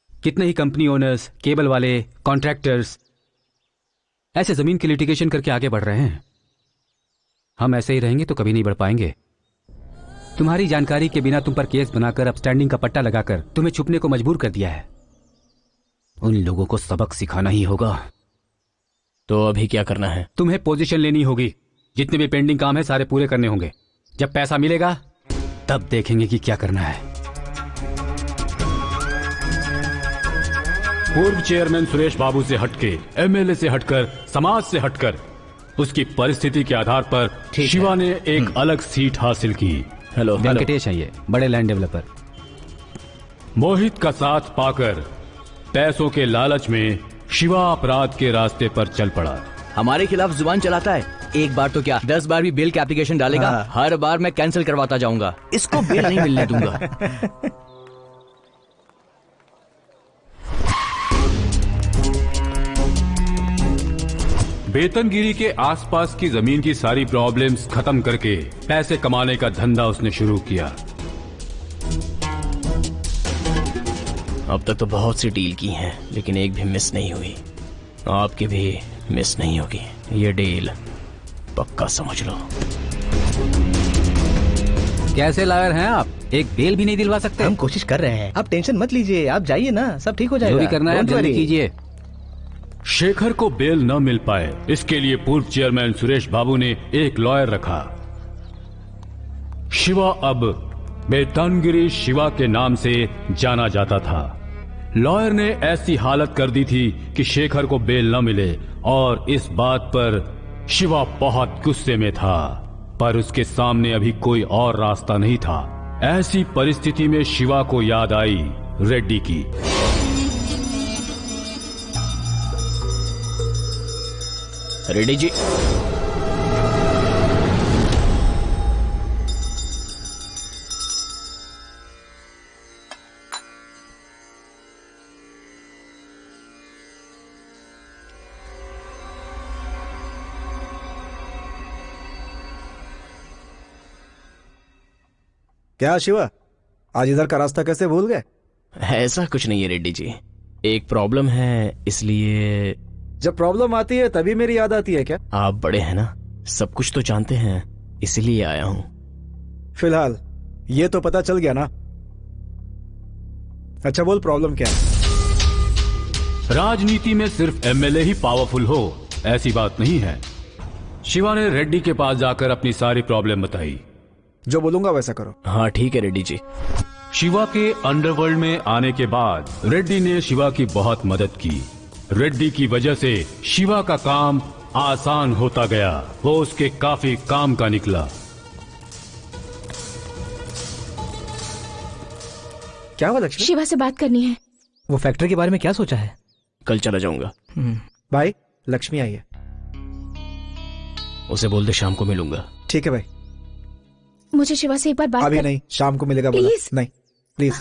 कितने ही कंपनी ओनर्स, केबल वाले, कॉन्ट्रैक्टर्स ऐसे जमीन की लिटिगेशन करके आगे बढ़ रहे हैं। हम ऐसे ही रहेंगे तो कभी नहीं बढ़ पाएंगे। तुम्हारी जानकारी के बिना तुम पर केस बनाकर अपस्टैंडिंग का पट्टा लगाकर तुम्हें छुपने को मजबूर कर दिया है। उन लोगों को सबक सिखाना ही होगा। तो अभी क्या करना है? तुम्हें पोजीशन लेनी होगी। जितने भी पेंडिंग काम है सारे पूरे करने होंगे। जब पैसा मिलेगा तब देखेंगे कि क्या करना है। पूर्व चेयरमैन सुरेश बाबू से हटके, एमएलए से हटकर, समाज से हटकर, उसकी परिस्थिति के आधार पर शिवा ने एक अलग सीट हासिल की। हेलो, वेंकटेश हैं ये, बड़े लैंड डेवलपर। मोहित का साथ पाकर पैसों के लालच में शिवा अपराध के रास्ते पर चल पड़ा। हमारे खिलाफ जुबान चलाता है। एक बार तो क्या 10 बार भी बेल की एप्लीकेशन डालेगा। हर बार मैं कैंसिल करवाता जाऊंगा। इसको बेल नहीं मिलने दूंगा। बेतनगिरी के आसपास की जमीन की सारी प्रॉब्लम्स खत्म करके पैसे कमाने का धंधा उसने शुरू किया। अब तक तो बहुत सी डील की हैं, लेकिन एक भी मिस नहीं हुई। आपकी भी मिस नहीं होगी। ये डील पक्का समझ लो। कैसे लॉयर हैं आप? एक बेल भी नहीं दिलवा सकते? हम कोशिश कर रहे हैं, आप टेंशन मत लीजिए, आप जाइए ना, सब ठीक हो जाएगा। जो भी करना है जल्दी कीजिए। शेखर को बेल न मिल पाए, इसके लिए पूर्व चेयरमैन सुरेश बाबू ने एक लॉयर रखा। शिवा अब बेतनगिरी शिवा के नाम से जाना जाता था। लॉयर ने ऐसी हालत कर दी थी कि शेखर को बेल न मिले, और इस बात पर शिवा बहुत गुस्से में था। पर उसके सामने अभी कोई और रास्ता नहीं था। ऐसी परिस्थिति में शिवा को याद आई रेड्डी की। रेड्डी जी, क्या शिवा, आज इधर का रास्ता कैसे भूल गए? ऐसा कुछ नहीं है रेड्डी जी, एक प्रॉब्लम है, इसलिए। जब प्रॉब्लम आती है तभी मेरी याद आती है क्या? आप बड़े हैं ना, सब कुछ तो जानते हैं, इसलिए आया हूं। फिलहाल ये तो पता चल गया ना। अच्छा बोल, प्रॉब्लम क्या है? राजनीति में सिर्फ एमएलए ही पावरफुल हो ऐसी बात नहीं है। शिवा ने रेड्डी के पास जाकर अपनी सारी प्रॉब्लम बताई। जो बोलूंगा वैसा करो। हाँ ठीक है रेड्डी जी। शिवा के अंडरवर्ल्ड में आने के बाद रेड्डी ने शिवा की बहुत मदद की। रेड्डी की वजह से शिवा का काम आसान होता गया। वो उसके काफी काम का निकला। क्या हुआ लक्ष्मी? शिवा से बात करनी है। वो फैक्ट्री के बारे में क्या सोचा है? कल चला जाऊंगा। भाई लक्ष्मी आई है। उसे बोल दे शाम को मिलूंगा। ठीक है भाई। मुझे शिवा से एक बार बात अभी नहीं, शाम को मिलेगा बोला। प्लीज। नहीं प्लीज।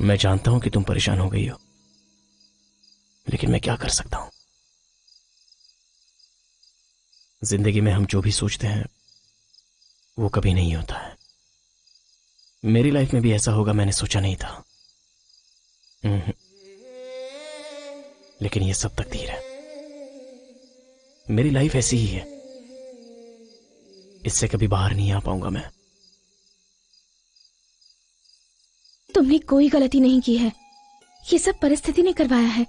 मैं जानता हूं कि तुम परेशान हो गई हो, लेकिन मैं क्या कर सकता हूं। जिंदगी में हम जो भी सोचते हैं वो कभी नहीं होता है। मेरी लाइफ में भी ऐसा होगा मैंने सोचा नहीं था। लेकिन ये सब तकदीर है। मेरी लाइफ ऐसी ही है, इससे कभी बाहर नहीं आ पाऊंगा मैं। तुमने कोई गलती नहीं की है, ये सब परिस्थिति ने करवाया है।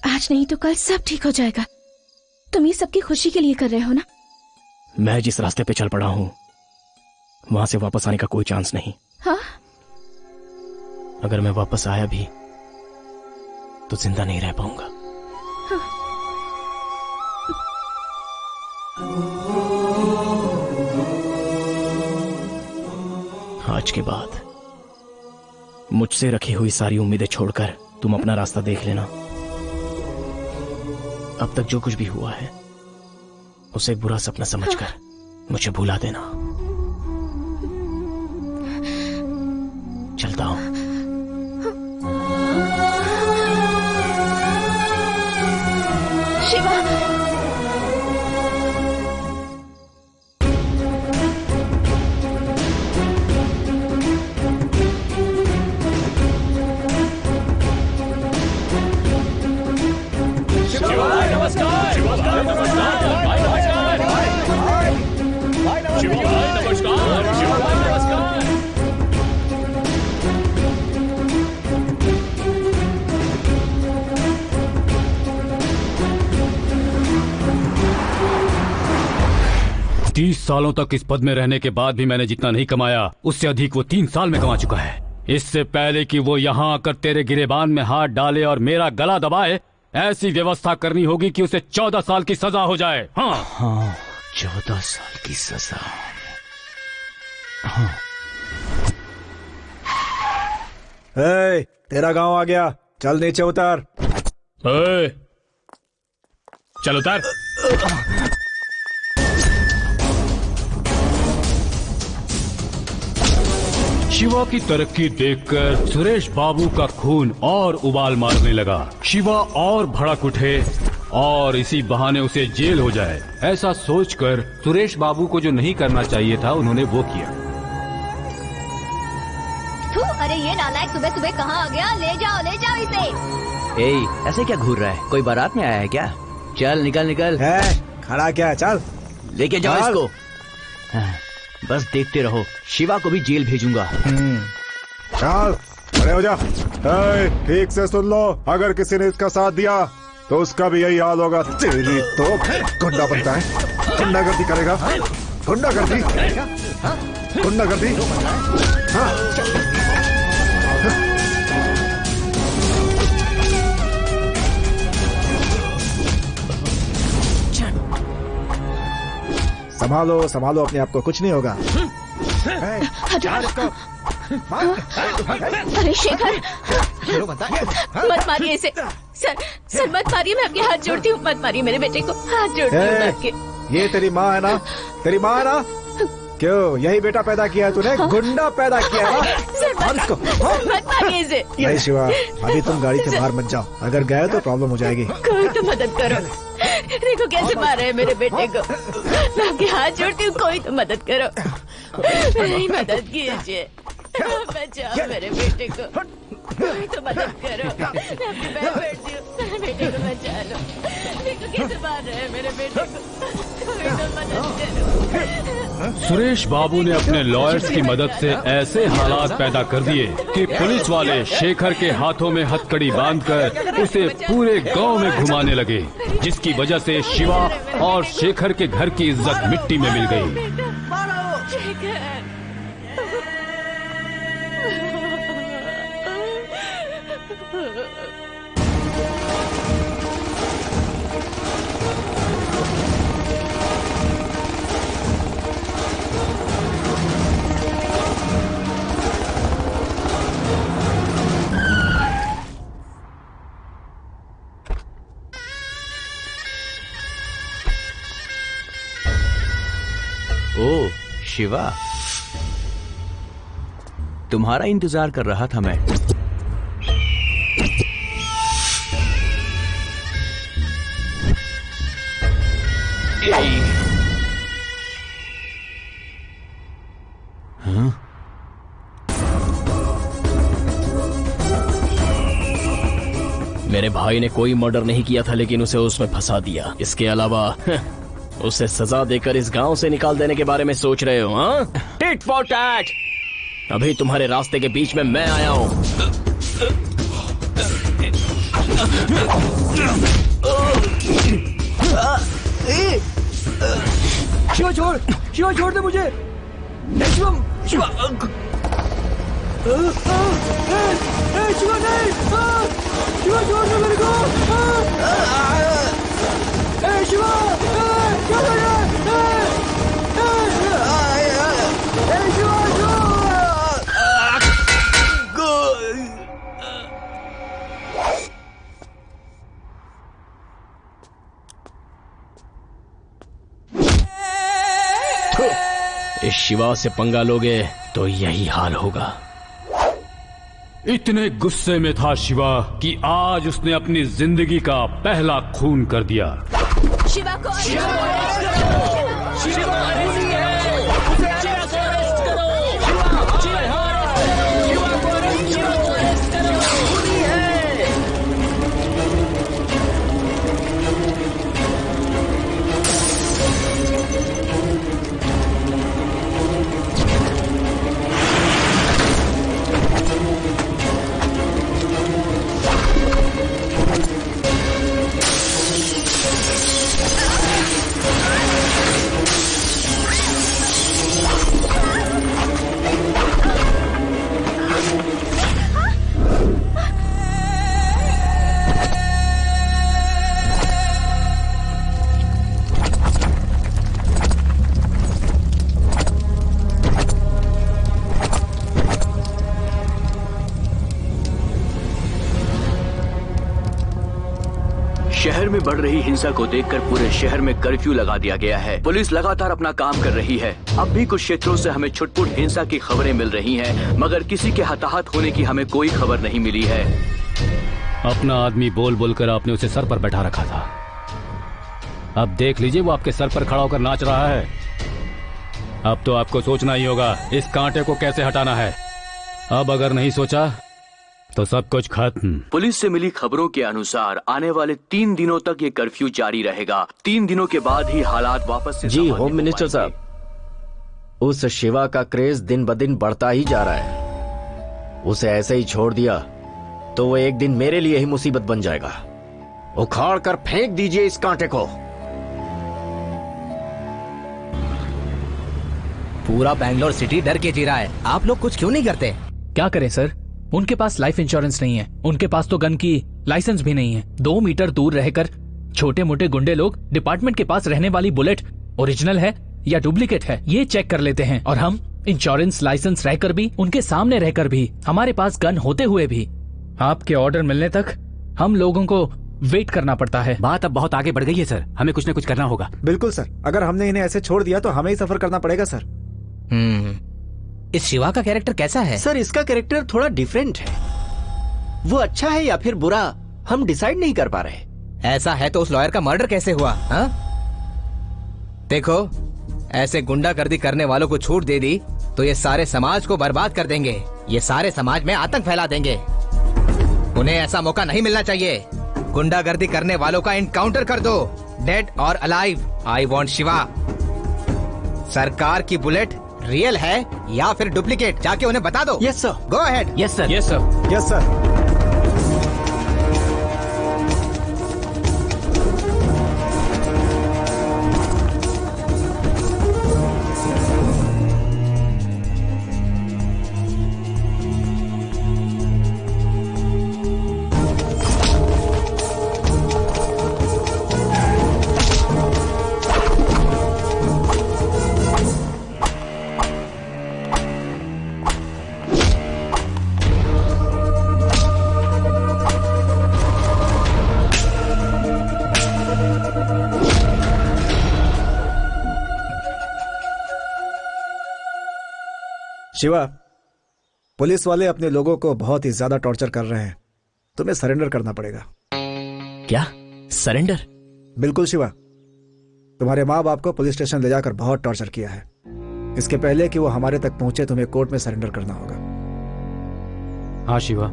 आज नहीं तो कल सब ठीक हो जाएगा। तुम ये सबकी खुशी के लिए कर रहे हो ना? मैं जिस रास्ते पे चल पड़ा हूं वहां से वापस आने का कोई चांस नहीं। हाँ? अगर मैं वापस आया भी तो जिंदा नहीं रह पाऊंगा। आज के बाद मुझसे रखी हुई सारी उम्मीदें छोड़कर तुम अपना रास्ता देख लेना। अब तक जो कुछ भी हुआ है उसे एक बुरा सपना समझकर मुझे भुला देना। चलता हूं। शिवा, नमस्कार। 30 सालों तक इस पद में रहने के बाद भी मैंने जितना नहीं कमाया उससे अधिक वो 3 साल में कमा चुका है। इससे पहले कि वो यहाँ आकर तेरे गिरेबान में हाथ डाले और मेरा गला दबाए, ऐसी व्यवस्था करनी होगी कि उसे 14 साल की सजा हो जाए। हाँ, 14 साल की सजा। हाँ। तेरा गांव आ गया, चल नीचे उतर। चल उतर। शिवा की तरक्की देखकर सुरेश बाबू का खून और उबाल मारने लगा। शिवा और भड़क उठे और इसी बहाने उसे जेल हो जाए, ऐसा सोचकर सुरेश बाबू को जो नहीं करना चाहिए था उन्होंने वो किया। अरे ये नालायक सुबह सुबह कहाँ आ गया? ले जाओ इसे। ऐसे क्या घूर रहा है? कोई बारात में आया है क्या? चल निकल निकल। खड़ा क्या? चल लेके जाओ इसको। बस देखते रहो, शिवा को भी जेल भेजूंगा। चल खड़े हो जा। ठीक से सुन लो, अगर किसी ने इसका साथ दिया तो उसका भी यही हाल होगा। तेरी तो गुंडा बनता है, गुंडागर्दी करेगा, गुंडागर्दी, गुंडागर्दी। संभालो संभालो अपने आप को, कुछ नहीं होगा। अरे शेखर, मत मारिए इसे। सर मत मारिए, मैं आपके हाथ जोड़ती हूँ, मत मारिए मेरे बेटे को, हाथ जोड़ती हूँ मैं आपके। ये तेरी माँ है ना? तेरी माँ है ना? क्यों यही बेटा पैदा किया है तूने? गुंडा पैदा किया है ना? सर मत मारिए इसे। नहीं शिवा, अभी तुम गाड़ी से बाहर मत जाओ, अगर गए तो प्रॉब्लम हो जाएगी। कोई तो मदद करो, देखो कैसे मार रहे हैं मेरे बेटे को। मैं आपके हाथ जोड़ती हूँ, कोई तो मदद करो, मेरी मदद कीजिए, बचाओ मेरे बेटे को, कोई तो मदद करो। मैं आपके पैर पड़ती हूँ, मेरे बेटे को बचा लो, देखो कैसे मार रहे हैं मेरे बेटे को, कोई तो मदद करो। सुरेश बाबू ने अपने लॉयर्स की मदद से ऐसे हालात पैदा कर दिए कि पुलिस वाले शेखर के हाथों में हथकड़ी बांधकर उसे पूरे गांव में घुमाने लगे, जिसकी वजह से शिवा और शेखर के घर की इज्जत मिट्टी में मिल गई। ओ शिवा, तुम्हारा इंतजार कर रहा था मैं। हाँ? मेरे भाई ने कोई मर्डर नहीं किया था, लेकिन उसे उसमें फंसा दिया। इसके अलावा उसे सजा देकर इस गांव से निकाल देने के बारे में सोच रहे हो? हाँ, टिट फॉर टैट। अभी तुम्हारे रास्ते के बीच में मैं आया हूं। शिवा छोड़ दे मुझे। शिवा शिवा नहीं, शिवा छोड़ दे मेरे को। शिवा क्या कर रहा है? इस शिवा से पंगा लोगे तो यही हाल होगा। इतने गुस्से में था शिवा कि आज उसने अपनी जिंदगी का पहला खून कर दिया। शिवा को शहर में बढ़ रही हिंसा को देखकर पूरे शहर में कर्फ्यू लगा दिया गया है। पुलिस लगातार अपना काम कर रही है। अब भी कुछ क्षेत्रों से हमें छुटपुट हिंसा की खबरें मिल रही हैं, मगर किसी के हताहत होने की हमें कोई खबर नहीं मिली है। अपना आदमी बोल बोलकर आपने उसे सर पर बैठा रखा था। अब देख लीजिए वो आपके सर पर खड़ा होकर नाच रहा है। अब तो आपको सोचना ही होगा इस कांटे को कैसे हटाना है। अब अगर नहीं सोचा तो सब कुछ खत्म। पुलिस से मिली खबरों के अनुसार आने वाले 3 दिनों तक ये कर्फ्यू जारी रहेगा। 3 दिनों के बाद ही हालात वापस से जी होम मिनिस्टर साहब, उस शिवा का क्रेज दिन ब दिन बढ़ता ही जा रहा है। उसे ऐसे ही छोड़ दिया तो वो एक दिन मेरे लिए ही मुसीबत बन जाएगा। उखाड़ कर फेंक दीजिए इस कांटे को। पूरा बैंगलोर सिटी डर के जी रहा है। आप लोग कुछ क्यों नहीं करते? क्या करें सर, उनके पास लाइफ इंश्योरेंस नहीं है, उनके पास तो गन की लाइसेंस भी नहीं है। 2 मीटर दूर रहकर छोटे मोटे गुंडे लोग डिपार्टमेंट के पास रहने वाली बुलेट ओरिजिनल है या डुप्लीकेट है ये चेक कर लेते हैं, और हम इंश्योरेंस लाइसेंस रहकर भी, उनके सामने रहकर भी, हमारे पास गन होते हुए भी आपके ऑर्डर मिलने तक हम लोगों को वेट करना पड़ता है। बात अब बहुत आगे बढ़ गई है सर, हमें कुछ न कुछ करना होगा। बिल्कुल सर, अगर हमने इन्हें ऐसे छोड़ दिया तो हमें ही सफर करना पड़ेगा सर। इस शिवा का कैरेक्टर कैसा है? सर इसका कैरेक्टर थोड़ा डिफरेंट है। वो अच्छा है या फिर बुरा हम डिसाइड नहीं कर पा रहे। ऐसा है तो उस लॉयर का मर्डर कैसे हुआ? हा? देखो, ऐसे गुंडागर्दी करने वालों को छूट दे दी तो ये सारे समाज को बर्बाद कर देंगे। ये सारे समाज में आतंक फैला देंगे। उन्हें ऐसा मौका नहीं मिलना चाहिए। गुंडागर्दी करने वालों का एनकाउंटर कर दो, डेड और अलाइव। I want Shiva. सरकार की बुलेट रियल है या फिर डुप्लीकेट, जाके उन्हें बता दो। Yes sir. Go ahead. Yes sir. Yes sir. Yes sir. Shiva, police वाले अपने लोगों को बहुत ही ज्यादा टॉर्चर कर रहे हैं। तुम्हें सरेंडर करना पड़ेगा। क्या सरेंडर? बिल्कुल शिवा, तुम्हारे माँ बाप को पुलिस स्टेशन ले जाकर बहुत टॉर्चर किया है। इसके पहले कि वो हमारे तक पहुंचे तुम्हें कोर्ट में सरेंडर करना होगा। हाँ शिवा,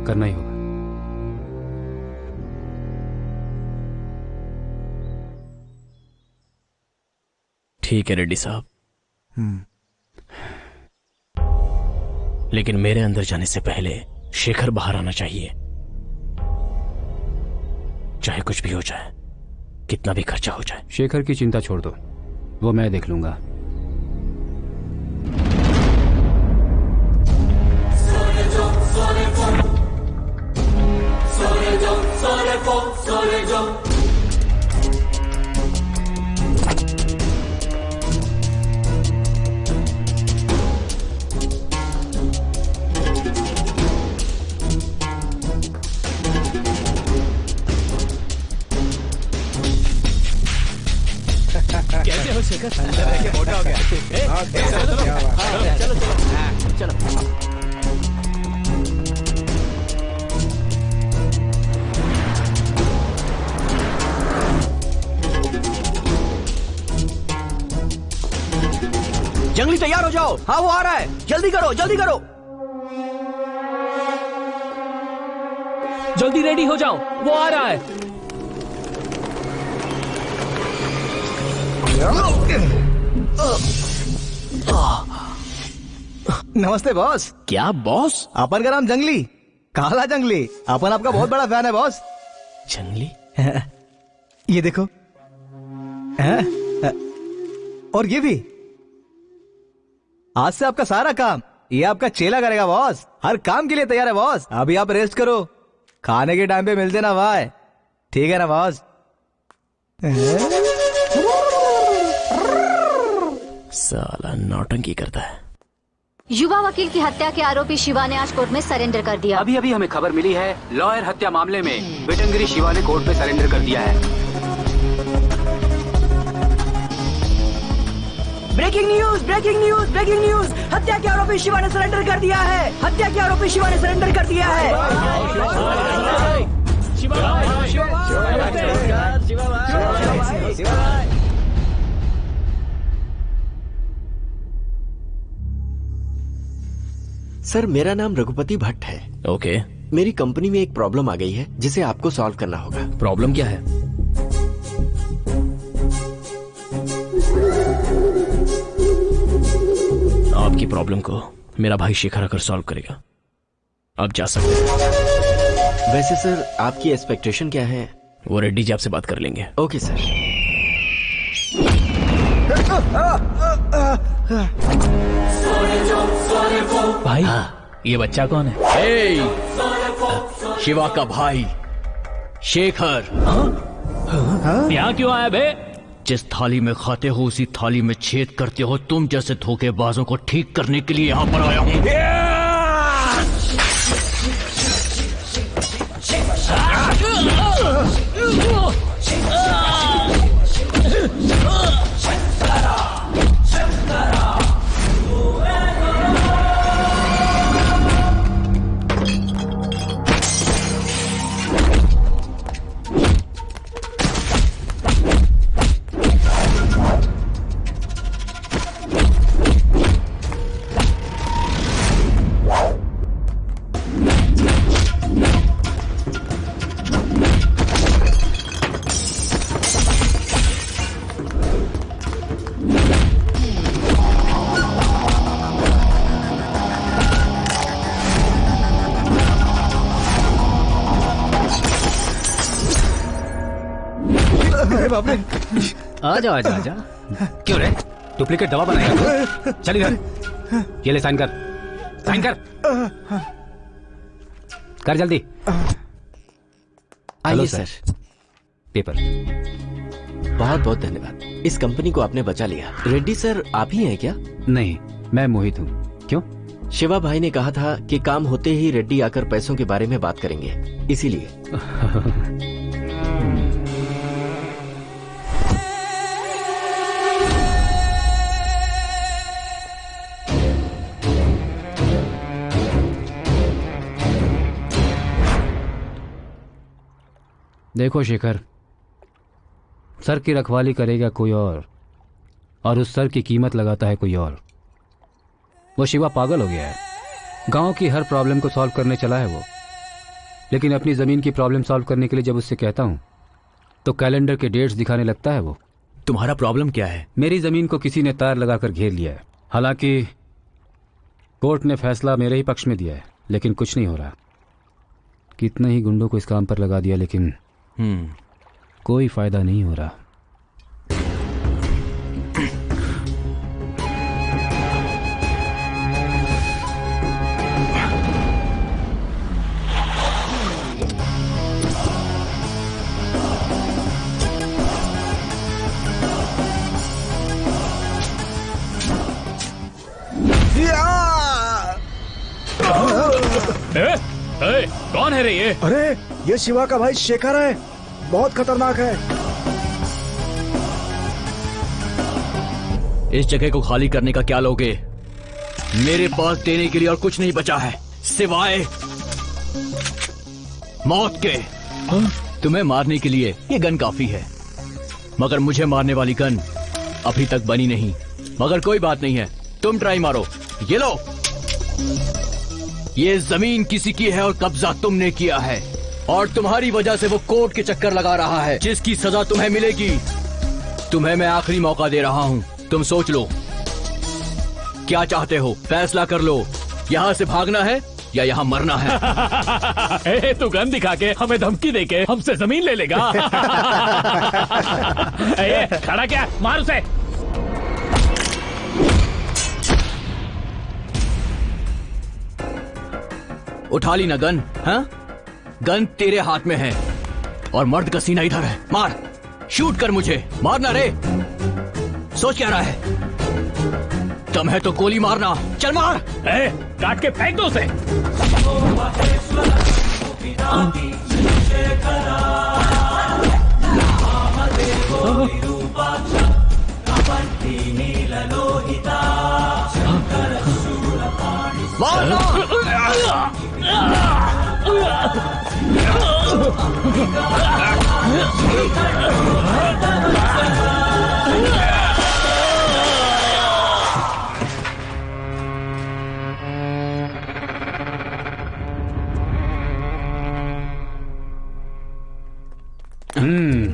करना ही होगा। ठीक है रेड्डी साहब, लेकिन मेरे अंदर जाने से पहले शेखर बाहर आना चाहिए। चाहे कुछ भी हो जाए, कितना भी खर्चा हो जाए। शेखर की चिंता छोड़ दो, वो मैं देख लूंगा। कैसे हो शेखर? मोटा हो गया। चलो चलो चलो। जंगली तैयार हो जाओ। हाँ वो आ रहा है, जल्दी करो जल्दी करो। जल्दी रेडी हो जाओ, वो आ रहा है। नमस्ते बॉस। क्या बॉस? अपन का नाम जंगली, काला जंगली। अपन आपका बहुत बड़ा फैन है बॉस। जंगली? ये देखो। और ये भी। आज से आपका सारा काम ये आपका चेला करेगा बॉस। हर काम के लिए तैयार है बॉस। अभी आप रेस्ट करो, खाने के टाइम पे मिलते ना भाई, ठीक है ना बॉस? साला नौटंकी करता है। युवा वकील की हत्या के आरोपी शिवा ने आज कोर्ट में सरेंडर कर दिया। अभी अभी हमें खबर मिली है, लॉयर हत्या मामले में बेटंगिरी शिवा ने कोर्ट में सरेंडर कर दिया है। Breaking news, breaking news, breaking news! हत्या के आरोपी शिवा ने सरेंडर कर दिया है। हत्या के आरोपी शिवा ने सरेंडर कर दिया है। सर, मेरा नाम रघुपति भट्ट है। ओके। मेरी कंपनी में एक प्रॉब्लम आ गई है जिसे आपको सॉल्व करना होगा। प्रॉब्लम क्या है? आपकी प्रॉब्लम को मेरा भाई शेखर आकर सॉल्व करेगा। आप जा सकते हैं। वैसे सर, आपकी एक्सपेक्टेशन क्या है? वो रेड्डी जी आपसे बात कर लेंगे। Okay sir. भाई, ये बच्चा कौन है? शिवा का भाई शेखर। यहाँ क्यों आया बे? जिस थाली में खाते हो उसी थाली में छेद करते हो, तुम जैसे धोखेबाजों को ठीक करने के लिए यहाँ पर आया हूँ। आजा आजा आजा। क्यों रे, डुप्लीकेट दवा बनाएगा? चल इधर, ये ले साइन कर, साइन कर, कर जल्दी। आइए सर। पेपर। बहुत बहुत धन्यवाद। इस कंपनी को आपने बचा लिया। रेड्डी सर, आप ही हैं क्या? नहीं, मैं मोहित हूँ। क्यों? शिवा भाई ने कहा था कि काम होते ही रेड्डी आकर पैसों के बारे में बात करेंगे, इसीलिए। देखो शेखर, सर की रखवाली करेगा कोई और उस सर की कीमत लगाता है कोई और। वो शिवा पागल हो गया है। गांव की हर प्रॉब्लम को सॉल्व करने चला है वो, लेकिन अपनी जमीन की प्रॉब्लम सॉल्व करने के लिए जब उससे कहता हूं तो कैलेंडर के डेट्स दिखाने लगता है वो। तुम्हारा प्रॉब्लम क्या है? मेरी जमीन को किसी ने तार लगाकर घेर लिया है। हालांकि कोर्ट ने फैसला मेरे ही पक्ष में दिया है, लेकिन कुछ नहीं हो रहा। कितने ही गुंडों को इस काम पर लगा दिया, लेकिन कोई फायदा नहीं हो रहा। कौन है रे ये? अरे, ये शिवा का भाई शेखर है, बहुत खतरनाक है। इस जगह को खाली करने का क्या लोगे? मेरे पास देने के लिए और कुछ नहीं बचा है सिवाय मौत के। तुम्हें मारने के लिए ये गन काफी है, मगर मुझे मारने वाली गन अभी तक बनी नहीं। मगर कोई बात नहीं है, तुम ट्राई मारो। ये लो, ये जमीन किसी की है और कब्जा तुमने किया है, और तुम्हारी वजह से वो कोर्ट के चक्कर लगा रहा है, जिसकी सजा तुम्हें मिलेगी। तुम्हें मैं आखिरी मौका दे रहा हूं, तुम सोच लो क्या चाहते हो, फैसला कर लो। यहाँ से भागना है या यहाँ मरना है? तू गन दिखा के हमें धमकी देके हमसे जमीन ले लेगा? खड़ा क्या, मार उसे। उठा ली ना गन? हाँ, गन तेरे हाथ में है और मर्द का सीना इधर है। मार, शूट कर मुझे, मारना रे। सोच क्या रहा है? दम है तो गोली मारना। चल मार। काट के फेंक दो उसे।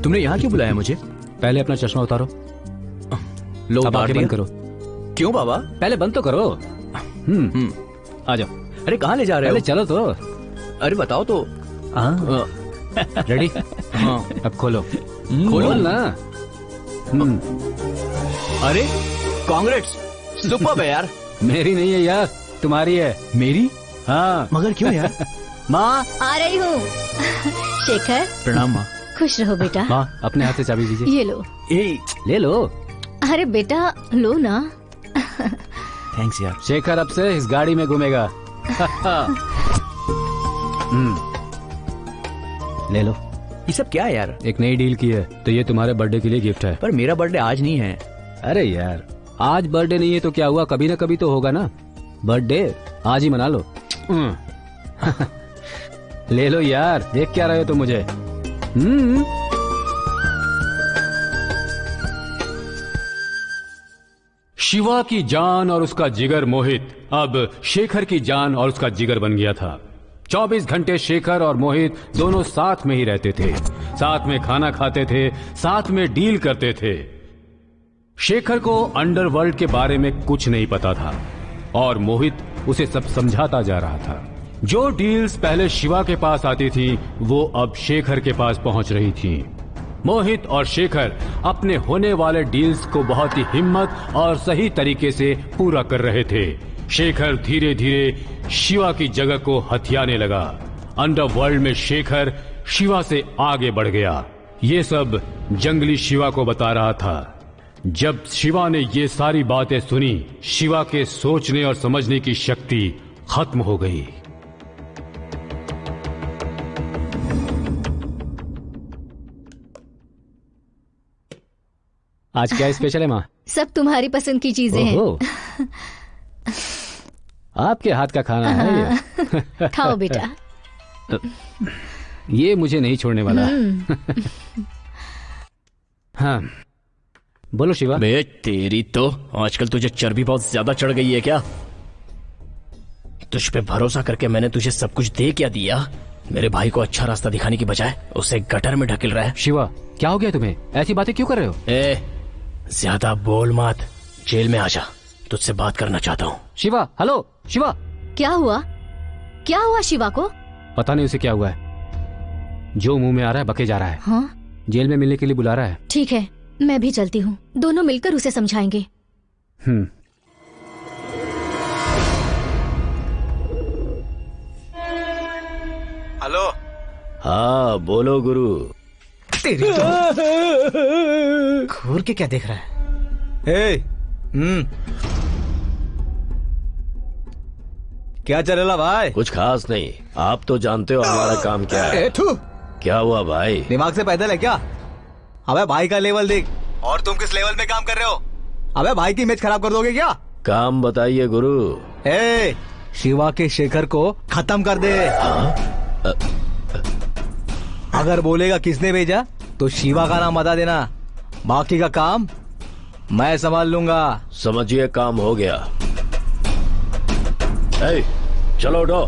तुमने यहाँ क्यों बुलाया मुझे? पहले अपना चश्मा उतारो। लो अब आंखें बंद करो। क्यों बाबा? पहले बंद तो करो। आ जाओ। अरे कहाँ ले जा रहे हो? पहले चलो तो। अरे बताओ तो। रेडी? हाँ। अब खोलो। खोलो ना। अरे कांग्रेट्स, सुपर्ब है यार। मेरी नहीं है यार, तुम्हारी है। मेरी? हाँ। मगर क्यों यार? माँ आ रही हूँ। शेखर प्रणाम माँ। खुश रहो बेटा। माँ अपने हाथ से चाबी दीजिए। ये लो। ले लो। अरे बेटा लो ना। थैंक्स यार। शेखर अब से इस गाड़ी में घूमेगा। ले लो। ये सब क्या है यार? एक नई डील की है, तो ये तुम्हारे बर्थडे के लिए गिफ्ट है। पर मेरा बर्थडे आज नहीं है। अरे यार, आज बर्थडे नहीं है तो क्या हुआ, कभी ना कभी तो होगा ना। बर्थडे आज ही मना लो। ले लो यार, देख क्या रहे हो तुम मुझे? शिवा की जान और उसका जिगर मोहित अब शेखर की जान और उसका जिगर बन गया था। 24 घंटे शेखर और मोहित दोनों साथ में ही रहते थे, साथ में खाना खाते थे, साथ में डील करते थे। शेखर को अंडरवर्ल्ड के बारे में कुछ नहीं पता था और मोहित उसे सब समझाता जा रहा था। जो डील्स पहले शिवा के पास आती थी वो अब शेखर के पास पहुंच रही थी। मोहित और शेखर अपने होने वाले डील्स को बहुत ही हिम्मत और सही तरीके से पूरा कर रहे थे। शेखर धीरे धीरे शिवा की जगह को हथियाने लगा। अंडरवर्ल्ड में शेखर शिवा से आगे बढ़ गया। ये सब जंगली शिवा को बता रहा था। जब शिवा ने ये सारी बातें सुनी, शिवा के सोचने और समझने की शक्ति खत्म हो गई। आज क्या स्पेशल है माँ? सब तुम्हारी पसंद की चीजें हैं। आपके हाथ का खाना है ये। खाओ बेटा। ये मुझे नहीं छोड़ने वाला। हाँ बोलो शिवा। बे तेरी तो आजकल तुझे चर्बी बहुत ज्यादा चढ़ गई है क्या? तुझ पे भरोसा करके मैंने तुझे सब कुछ दे क्या दिया? मेरे भाई को अच्छा रास्ता दिखाने की बजाय उसे गटर में ढकेल रहा है। शिवा क्या हो गया तुम्हें? ऐसी बातें क्यों कर रहे हो? ज्यादा बोल मत, जेल में आजा, तुझसे बात करना चाहता हूँ। शिवा हेलो शिवा। क्या हुआ? क्या हुआ शिवा को? पता नहीं उसे क्या हुआ है, जो मुंह में आ रहा है बके जा रहा है। हाँ? जेल में मिलने के लिए बुला रहा है। ठीक है मैं भी चलती हूँ, दोनों मिलकर उसे समझाएंगे। हेलो। हाँ बोलो गुरु। तेरी घूर के क्या देख रहा है? क्या चलेला भाई? कुछ खास नहीं, आप तो जानते हो हमारा काम क्या है। क्या हुआ भाई? दिमाग से पैदल है क्या? अबे भाई का लेवल देख, और तुम किस लेवल में काम कर रहे हो? अबे भाई की इमेज खराब कर दोगे क्या? काम बताइए गुरु। शिवा के शेखर को खत्म कर दे। अगर बोलेगा किसने भेजा तो शिवा का नाम बता देना, बाकी का काम मैं संभाल लूंगा। समझिए काम हो गया। चलो उठो,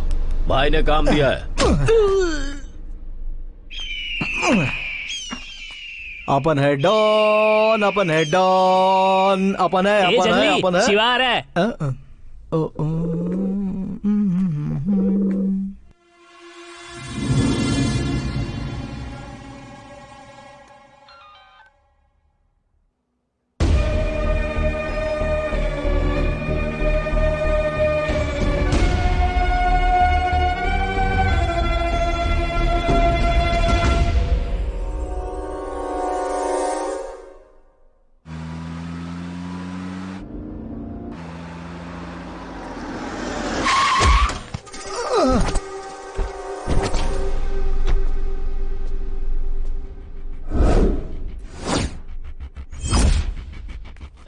भाई ने काम दिया है। अपन है डॉन, अपन है डॉन, अपन है, अपन है, अपन है। शिवा आ रहा है।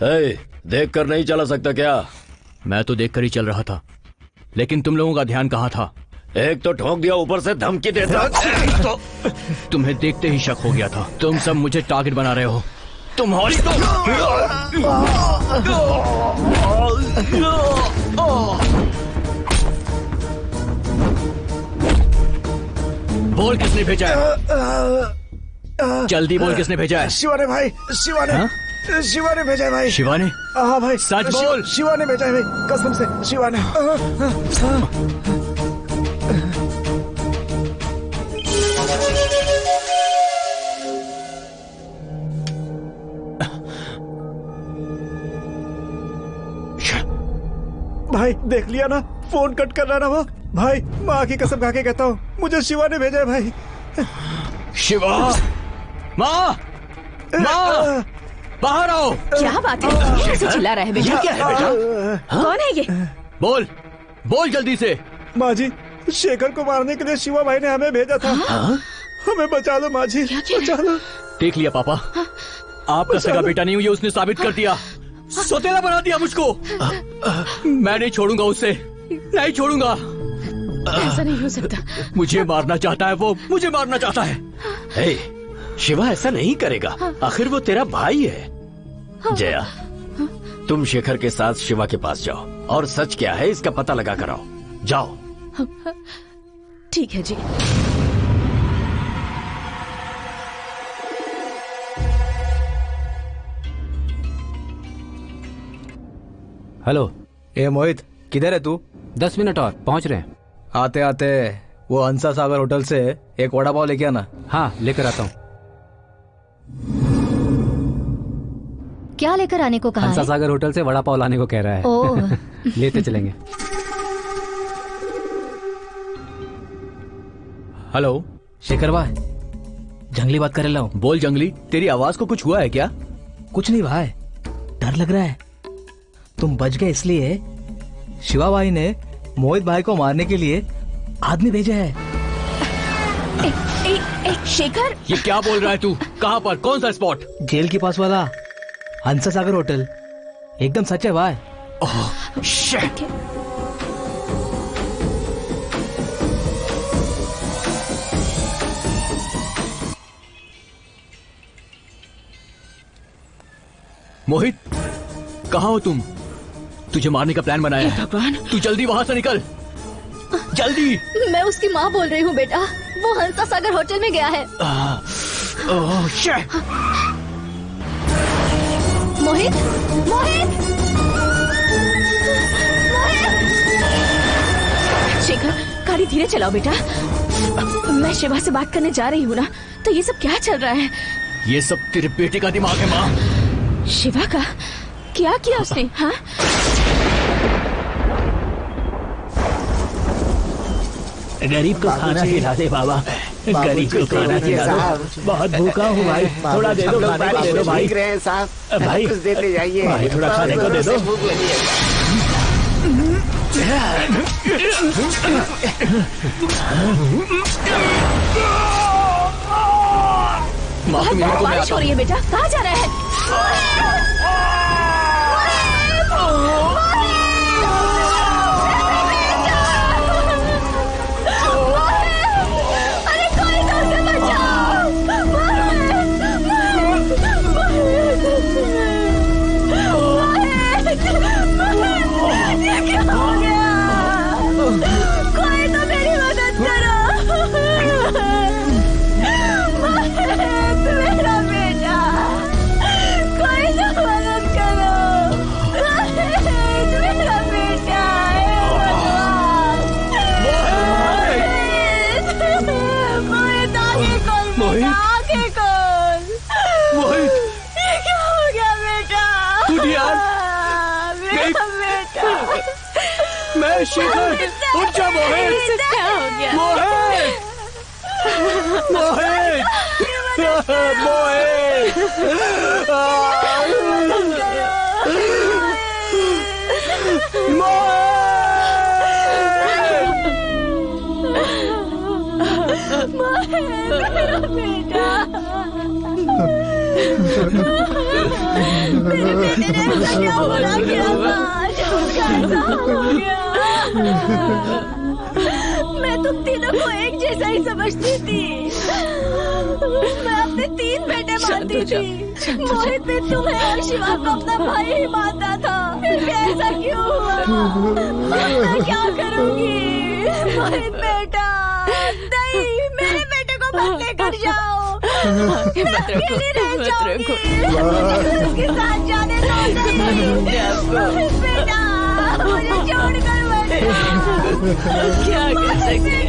देख कर नहीं चला सकता क्या? मैं तो देखकर ही चल रहा था, लेकिन तुम लोगों का ध्यान कहाँ था? एक तो ठोक दिया, ऊपर से धमकी देता। तो तुम्हें देखते ही शक हो गया था। तुम सब मुझे टारगेट बना रहे हो। तुम्हारी तो बोल किसने भेजा है? जल्दी बोल किसने भेजा है? शिवा ने भाई, शिवा ने शिवा ने भेजा है भाई। शिवा ने? हाँ भाई, सच बोल। शिवा ने भेजा है भाई, कसम से शिवा ने। भाई देख लिया ना, फोन कट कर रहा ना वो। भाई माँ की कसम खा के कहता हूँ, मुझे शिवा ने भेजा है भाई। शिवा, माँ, माँ, बाहर आओ। क्या बात है? कैसे चिल्ला रहा है बेटा? क्या है बेटा? कौन है ये? बोल, बोल जल्दी से। माँ जी, शेखर को मारने के लिए शिवा भाई ने हमें भेजा था। हमें बचा लो माँ जी, बचा लो। देख लिया पापा, आपका सगा बेटा नहीं हूँ ये उसने साबित कर दिया। सौतेला बना दिया मुझको। मैं नहीं छोड़ूंगा उसे, नहीं छोड़ूंगा। ऐसा नहीं हो सकता। मुझे मारना चाहता है वो, मुझे मारना चाहता है। शिवा ऐसा नहीं करेगा, आखिर वो तेरा भाई है। जया, तुम शेखर के साथ शिवा के पास जाओ और सच क्या है इसका पता लगा कर आओ। जाओ। ठीक है जी। हेलो। ए मोहित, किधर है तू? 10 मिनट और पहुंच रहे हैं। आते आते वो हंसा सागर होटल से एक वड़ा पाव लेके आना। हाँ, लेकर आता हूँ। क्या लेकर आने को कहा हंसा है? सागर होटल से वड़ा पाव लाने को कह रहा है। ओह। लेते चलेंगे। हेलो शेखर भाई, जंगली बात कर रहा हूँ। बोल जंगली, तेरी आवाज को कुछ हुआ है क्या? कुछ नहीं भाई, डर लग रहा है। तुम बच गए इसलिए शिवा भाई ने मोहित भाई को मारने के लिए आदमी भेजा है। शेखर, ये क्या बोल रहा है तू? कहाँ पर? कौन सा स्पॉट? जेल के पास वाला हंसा सागर होटल। एकदम सच है भाई। Oh shit. मोहित, कहाँ हो तुम? तुझे मारने का प्लान बनाया है। भगवान, तू जल्दी वहां से निकल, जल्दी। मैं उसकी माँ बोल रही हूँ बेटा, वो हंसा सागर होटल में गया है। Oh shit. मोहित, मोहित, शेखर, गाड़ी धीरे चलाओ बेटा। मैं शिवा से बात करने जा रही हूँ ना, तो ये सब क्या चल रहा है? ये सब तेरे बेटे का दिमाग है माँ। शिवा का क्या किया उसने? हाँ, गरीब को खाना खिला दे बाबा, गरीब को खाना खिला दो। बहुत भूखा हूँ भाई, थोड़ा दे दो खाने को, दे दो भाई। भाई कुछ देते जाइए भाई, थोड़ा खाने को दे दो। बहुत बारिश हो रही है बेटा, कहाँ जा रहा है? मैं शेखर, उठ जा मोहित। क्या हो गया? मोहित, मोहित, मोहित। मेरा बेटा। मेरे बेटे ने ऐसा क्या बुरा किया था जो उसका ऐसा हो गया। मैं तुम तीनों को एक जैसा ही समझती थी। मैं अपने 3 बेटे मानती थी। मोहित भी तुम्हें और शिवा को अपना भाई ही मानता था। फिर भी ऐसा क्यों हुआ? मैं क्या करूंगी? मोहित बेटा, नहीं, मेरे बेटे को मत लेकर जाओ। मैं अकेली रह जाऊंगी। मुझे उसके साथ जाने दो। नहीं, मोहित बेटा, मुझे छोड़कर मत जाओ। क्या कर सकते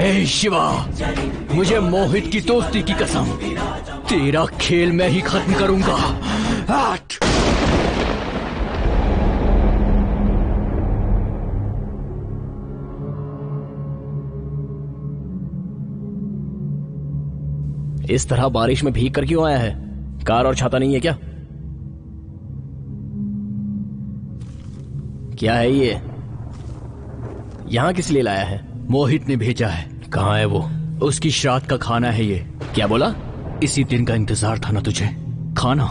ए शिवा, मुझे मोहित की दोस्ती की कसम, तेरा खेल मैं ही खत्म करूंगा। हट! इस तरह बारिश में भीग कर क्यों आया है? कार और छाता नहीं है क्या? क्या है ये? यहां किस लिए लाया है? मोहित ने भेजा है। कहाँ है वो? उसकी श्राद्ध का खाना है ये। क्या बोला? इसी दिन का इंतजार था ना तुझे। खाना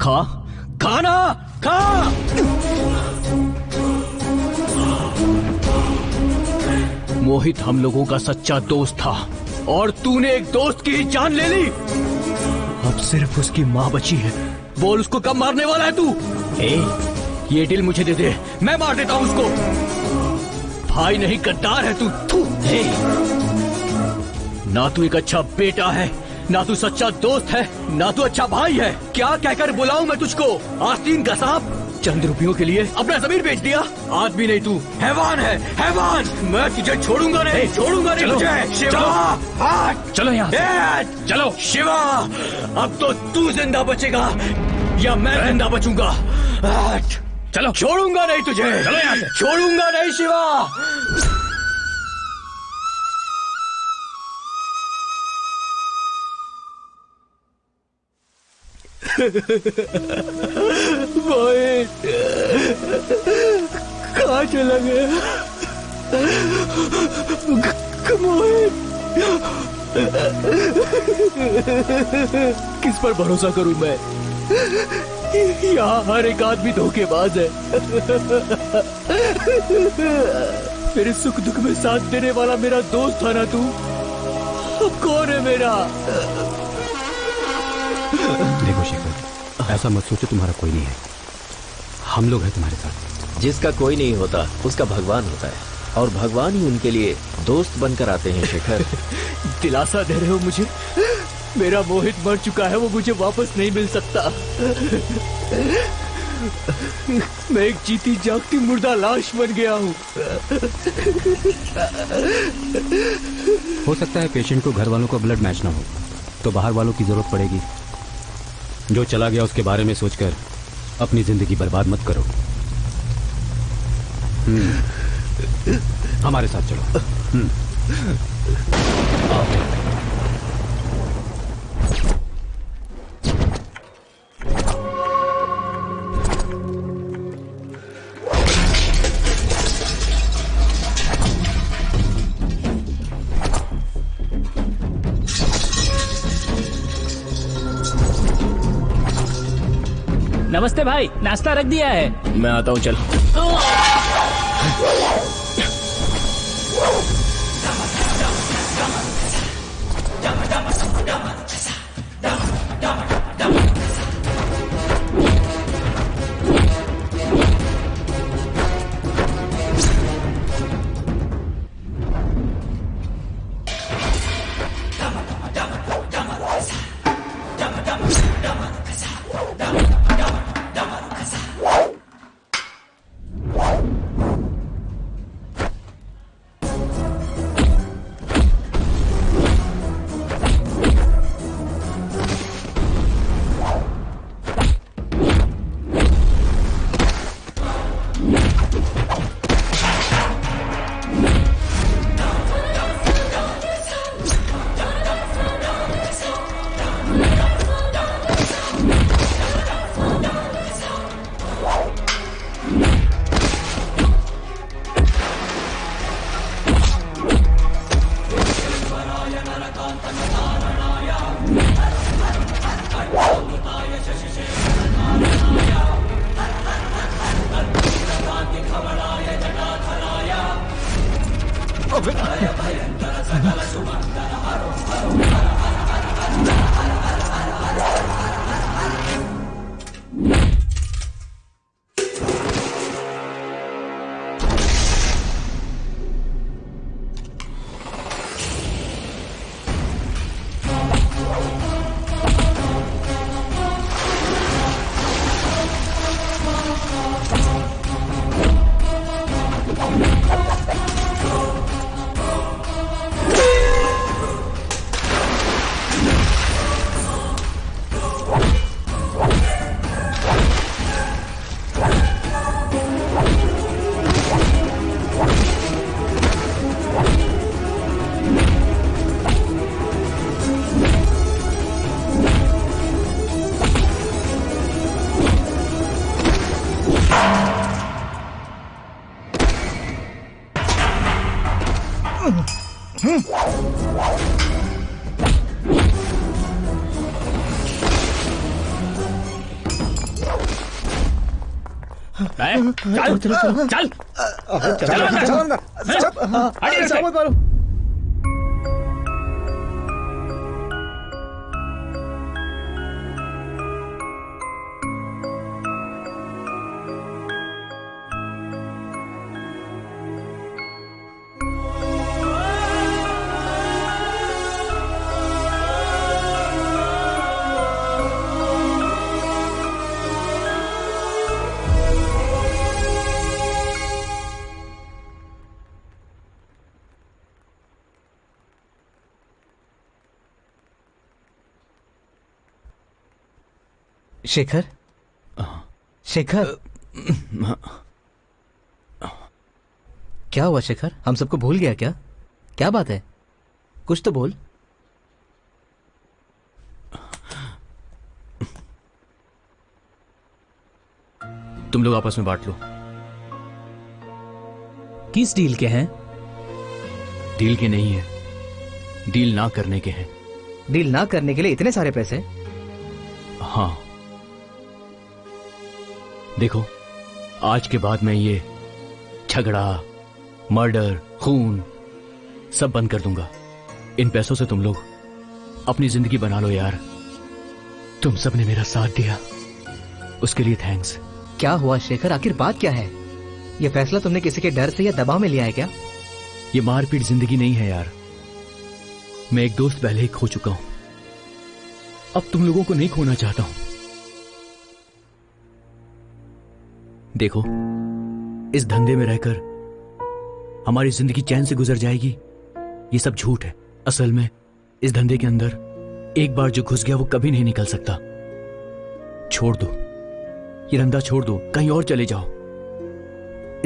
खा, खाना खा। मोहित हम लोगों का सच्चा दोस्त था और तूने एक दोस्त की ही जान ले ली। अब सिर्फ उसकी माँ बची है। बोल, उसको कब मारने वाला है तू? ये दिल मुझे दे दे, मैं मार देता हूँ उसको। भाई नहीं, गद्दार है तू। ना तू एक अच्छा बेटा है, ना तू सच्चा दोस्त है, ना तू अच्छा भाई है। क्या कहकर बुलाऊं मैं तुझको? आस्तीन का सांप? चंद रुपयों के लिए अपना जमीन बेच दिया। आदमी नहीं तू, हैवान है, हैवान। मैं तुझे छोड़ूंगा नहीं, छोड़ूंगा नहीं तुझे। शिवा, चलो यहाँ से। चलो शिवा, अब तो तू जिंदा बचेगा या मैं जिंदा बचूंगा। चलो, छोड़ूंगा नहीं तुझे। चलो यहाँ से, छोड़ूंगा नहीं शिवा। मोहित कहाँ चला गया? मोहित, किस पर भरोसा करूं मैं? यहाँ हर एक आदमी धोखेबाज है। मेरे सुख दुख में साथ देने वाला मेरा दोस्त था ना तू, अब कौन है मेरा? देखो शेखर, ऐसा मत सोचो, तुम्हारा कोई नहीं है। हम लोग हैं तुम्हारे साथ। जिसका कोई नहीं होता उसका भगवान होता है, और भगवान ही उनके लिए दोस्त बनकर आते हैं। शेखर, दिलासा दे रहे हो मुझे? मेरा मोहित मर चुका है, वो मुझे वापस नहीं मिल सकता। मैं एक जीती जागती मुर्दा लाश बन गया हूँ। हो सकता है पेशेंट को घर वालों का ब्लड मैच ना हो, तो बाहर वालों की जरूरत पड़ेगी। जो चला गया उसके बारे में सोचकर अपनी जिंदगी बर्बाद मत करो। हमारे साथ चलो। नमस्ते भाई, नाश्ता रख दिया है। मैं आता हूँ, चल। चल चल चल शेखर, शेखर, क्या हुआ शेखर? हम सबको भूल गया क्या? क्या बात है? कुछ तो बोल। तुम लोग आपस में बांट लो। किस डील के हैं? डील के नहीं है, डील ना करने के हैं। डील ना करने के लिए इतने सारे पैसे? हाँ, देखो, आज के बाद मैं ये झगड़ा, मर्डर, खून सब बंद कर दूंगा। इन पैसों से तुम लोग अपनी जिंदगी बना लो यार। तुम सब ने मेरा साथ दिया, उसके लिए थैंक्स। क्या हुआ शेखर? आखिर बात क्या है? यह फैसला तुमने किसी के डर से या दबाव में लिया है क्या? ये मारपीट जिंदगी नहीं है यार। मैं एक दोस्त पहले ही खो चुका हूं, अब तुम लोगों को नहीं खोना चाहता हूं। देखो, इस धंधे में रहकर हमारी जिंदगी चैन से गुजर जाएगी, ये सब झूठ है। असल में इस धंधे के अंदर एक बार जो घुस गया वो कभी नहीं निकल सकता। छोड़ दो ये धंधा, छोड़ दो, कहीं और चले जाओ।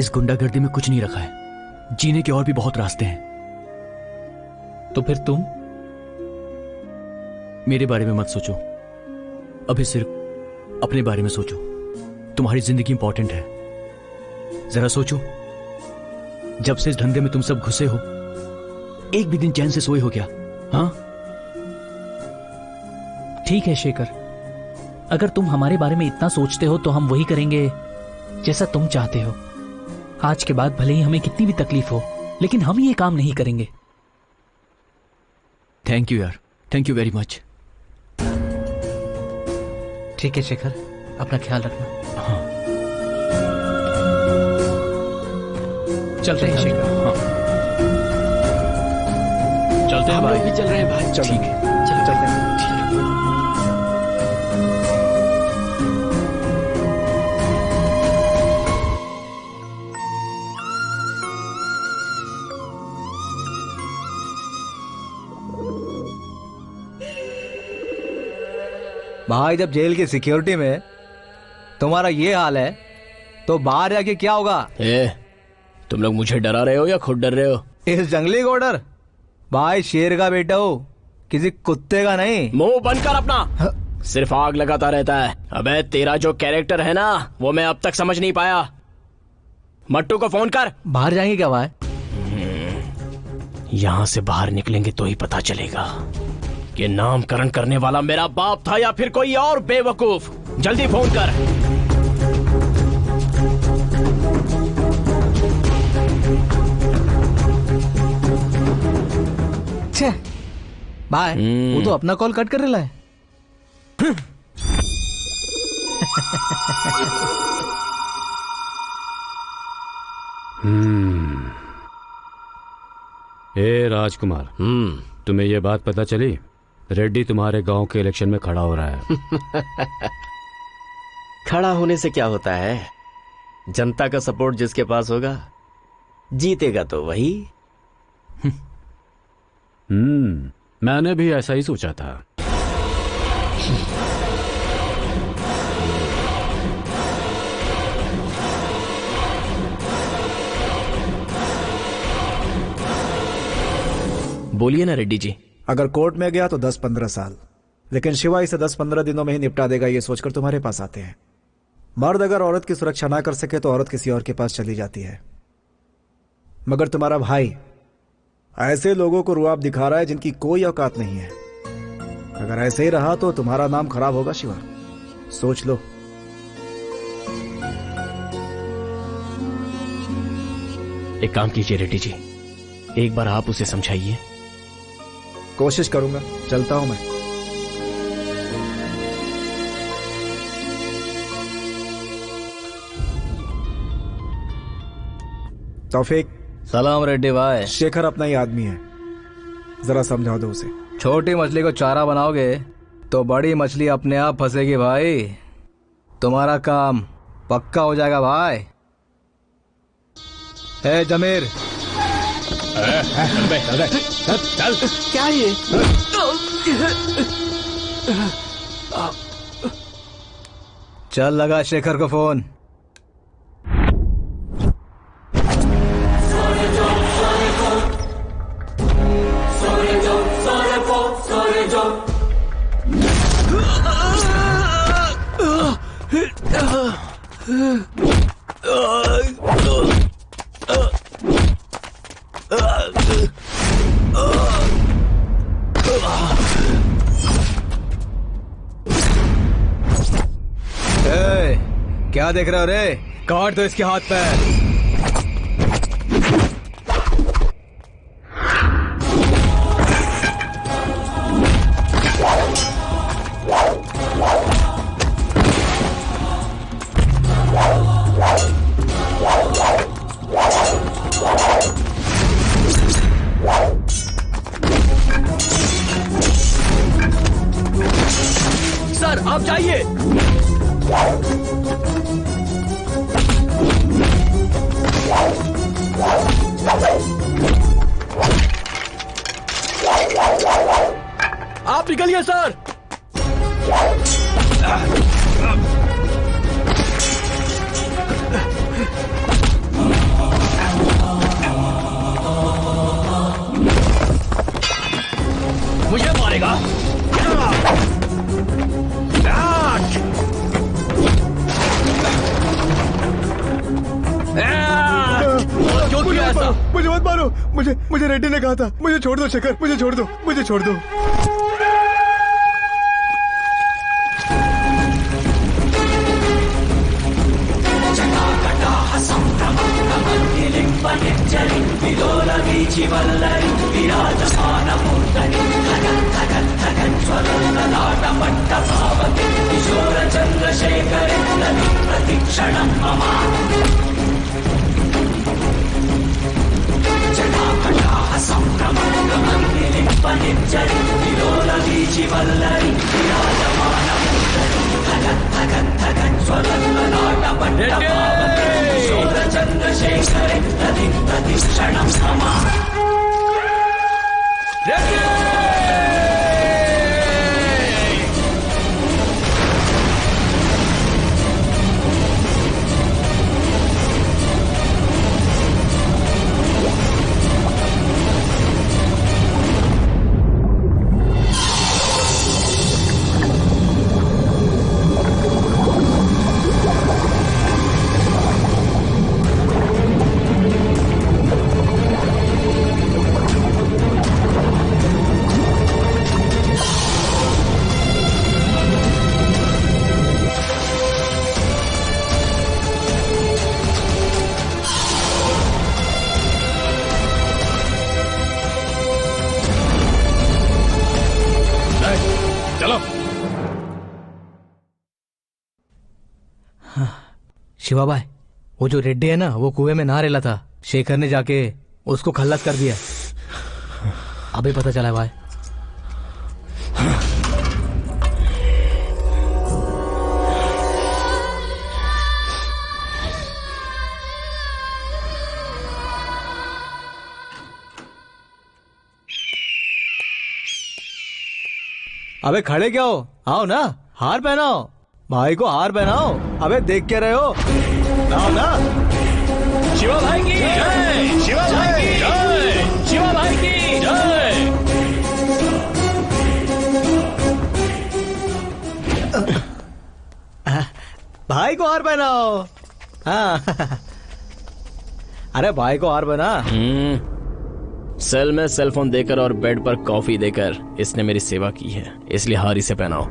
इस गुंडागर्दी में कुछ नहीं रखा है, जीने के और भी बहुत रास्ते हैं। तो फिर तुम मेरे बारे में मत सोचो, अभी सिर्फ अपने बारे में सोचो। तुम्हारी जिंदगी इंपॉर्टेंट है। जरा सोचो, जब से इस धंधे में तुम सब घुसे हो, एक भी दिन चैन से सोए हो क्या? हाँ, ठीक है शेखर, अगर तुम हमारे बारे में इतना सोचते हो तो हम वही करेंगे जैसा तुम चाहते हो। आज के बाद भले ही हमें कितनी भी तकलीफ हो, लेकिन हम ये काम नहीं करेंगे। थैंक यू यार, थैंक यू वेरी मच। ठीक है शेखर, अपना ख्याल रखना। हाँ, चलते हैं शेखर। हाँ, चलते हैं हम भाई। लोग भी चल रहे हैं भाई। ठीक है, चलते हैं। भाई, जब जेल की सिक्योरिटी में तुम्हारा ये हाल है तो बाहर जाके क्या होगा? तुम लोग मुझे डरा रहे हो या खुद डर रहे हो? इस जंगली को डर? भाई, शेर का बेटा हो, किसी कुत्ते का नहीं। मुंह बंद कर अपना, सिर्फ आग लगाता रहता है। अबे तेरा जो कैरेक्टर है ना, वो मैं अब तक समझ नहीं पाया। मट्टू को फोन कर। बाहर जाएंगे क्या भाई? यहां से बाहर निकलेंगे तो ही पता चलेगा कि नामकरण करने वाला मेरा बाप था या फिर कोई और बेवकूफ। जल्दी फोन कर। छे बाय। वो तो अपना कॉल कट कर रहा है। ए राजकुमार, तुम्हें ये बात पता चली? रेड्डी तुम्हारे गांव के इलेक्शन में खड़ा हो रहा है। खड़ा होने से क्या होता है? जनता का सपोर्ट जिसके पास होगा जीतेगा तो वही। मैंने भी ऐसा ही सोचा था। बोलिए ना रेड्डी जी। अगर कोर्ट में गया तो 10-15 साल, लेकिन शिवा इसे 10-15 दिनों में ही निपटा देगा, ये सोचकर तुम्हारे पास आते हैं। मर्द अगर औरत की सुरक्षा ना कर सके तो औरत किसी और के पास चली जाती है। मगर तुम्हारा भाई ऐसे लोगों को रुआब दिखा रहा है जिनकी कोई औकात नहीं है। अगर ऐसे ही रहा तो तुम्हारा नाम खराब होगा शिवा, सोच लो। एक काम कीजिए रेड्डी जी, एक बार आप उसे समझाइए। कोशिश करूंगा, चलता हूं मैं। तौफीक। सलाम रेड्डी भाई। शेखर अपना ही आदमी है, जरा समझा दो उसे। छोटी मछली को चारा बनाओगे तो बड़ी मछली अपने आप फंसेगी भाई। तुम्हारा काम पक्का हो जाएगा भाई। ए जमीर, चल। क्या ये? चल लगा शेखर को फोन। क्या देख रहे हो रे? काट दो इसके हाथ पैर। सर आप जाइए। आप निकलिए सर। मुझे मारेगा। क्यों किया ऐसा? मुझे मत मारो। मुझे रेड्डी ने कहा था। मुझे छोड़ दो शेखर, मुझे छोड़ दो, मुझे छोड़ दो। शिवा भाई, वो जो रेड्डी है ना, वो कुएं में नहा रेला था। शेखर ने जाके उसको खल्लास कर दिया। अभी पता चला है भाई। अबे खड़े क्या हो, आओ ना, हार पहनाओ भाई को, हार पहनाओ। अबे देख के रहे हो, आओ ना। शिवा भाई की जय, शिवा भाई की जय, शिवा भाई की जय। भाई को हार पहनाओ। हाँ। अरे भाई को हार पहना। सेल में सेलफोन देकर और बेड पर कॉफी देकर इसने मेरी सेवा की है, इसलिए हारी से पहनाओ।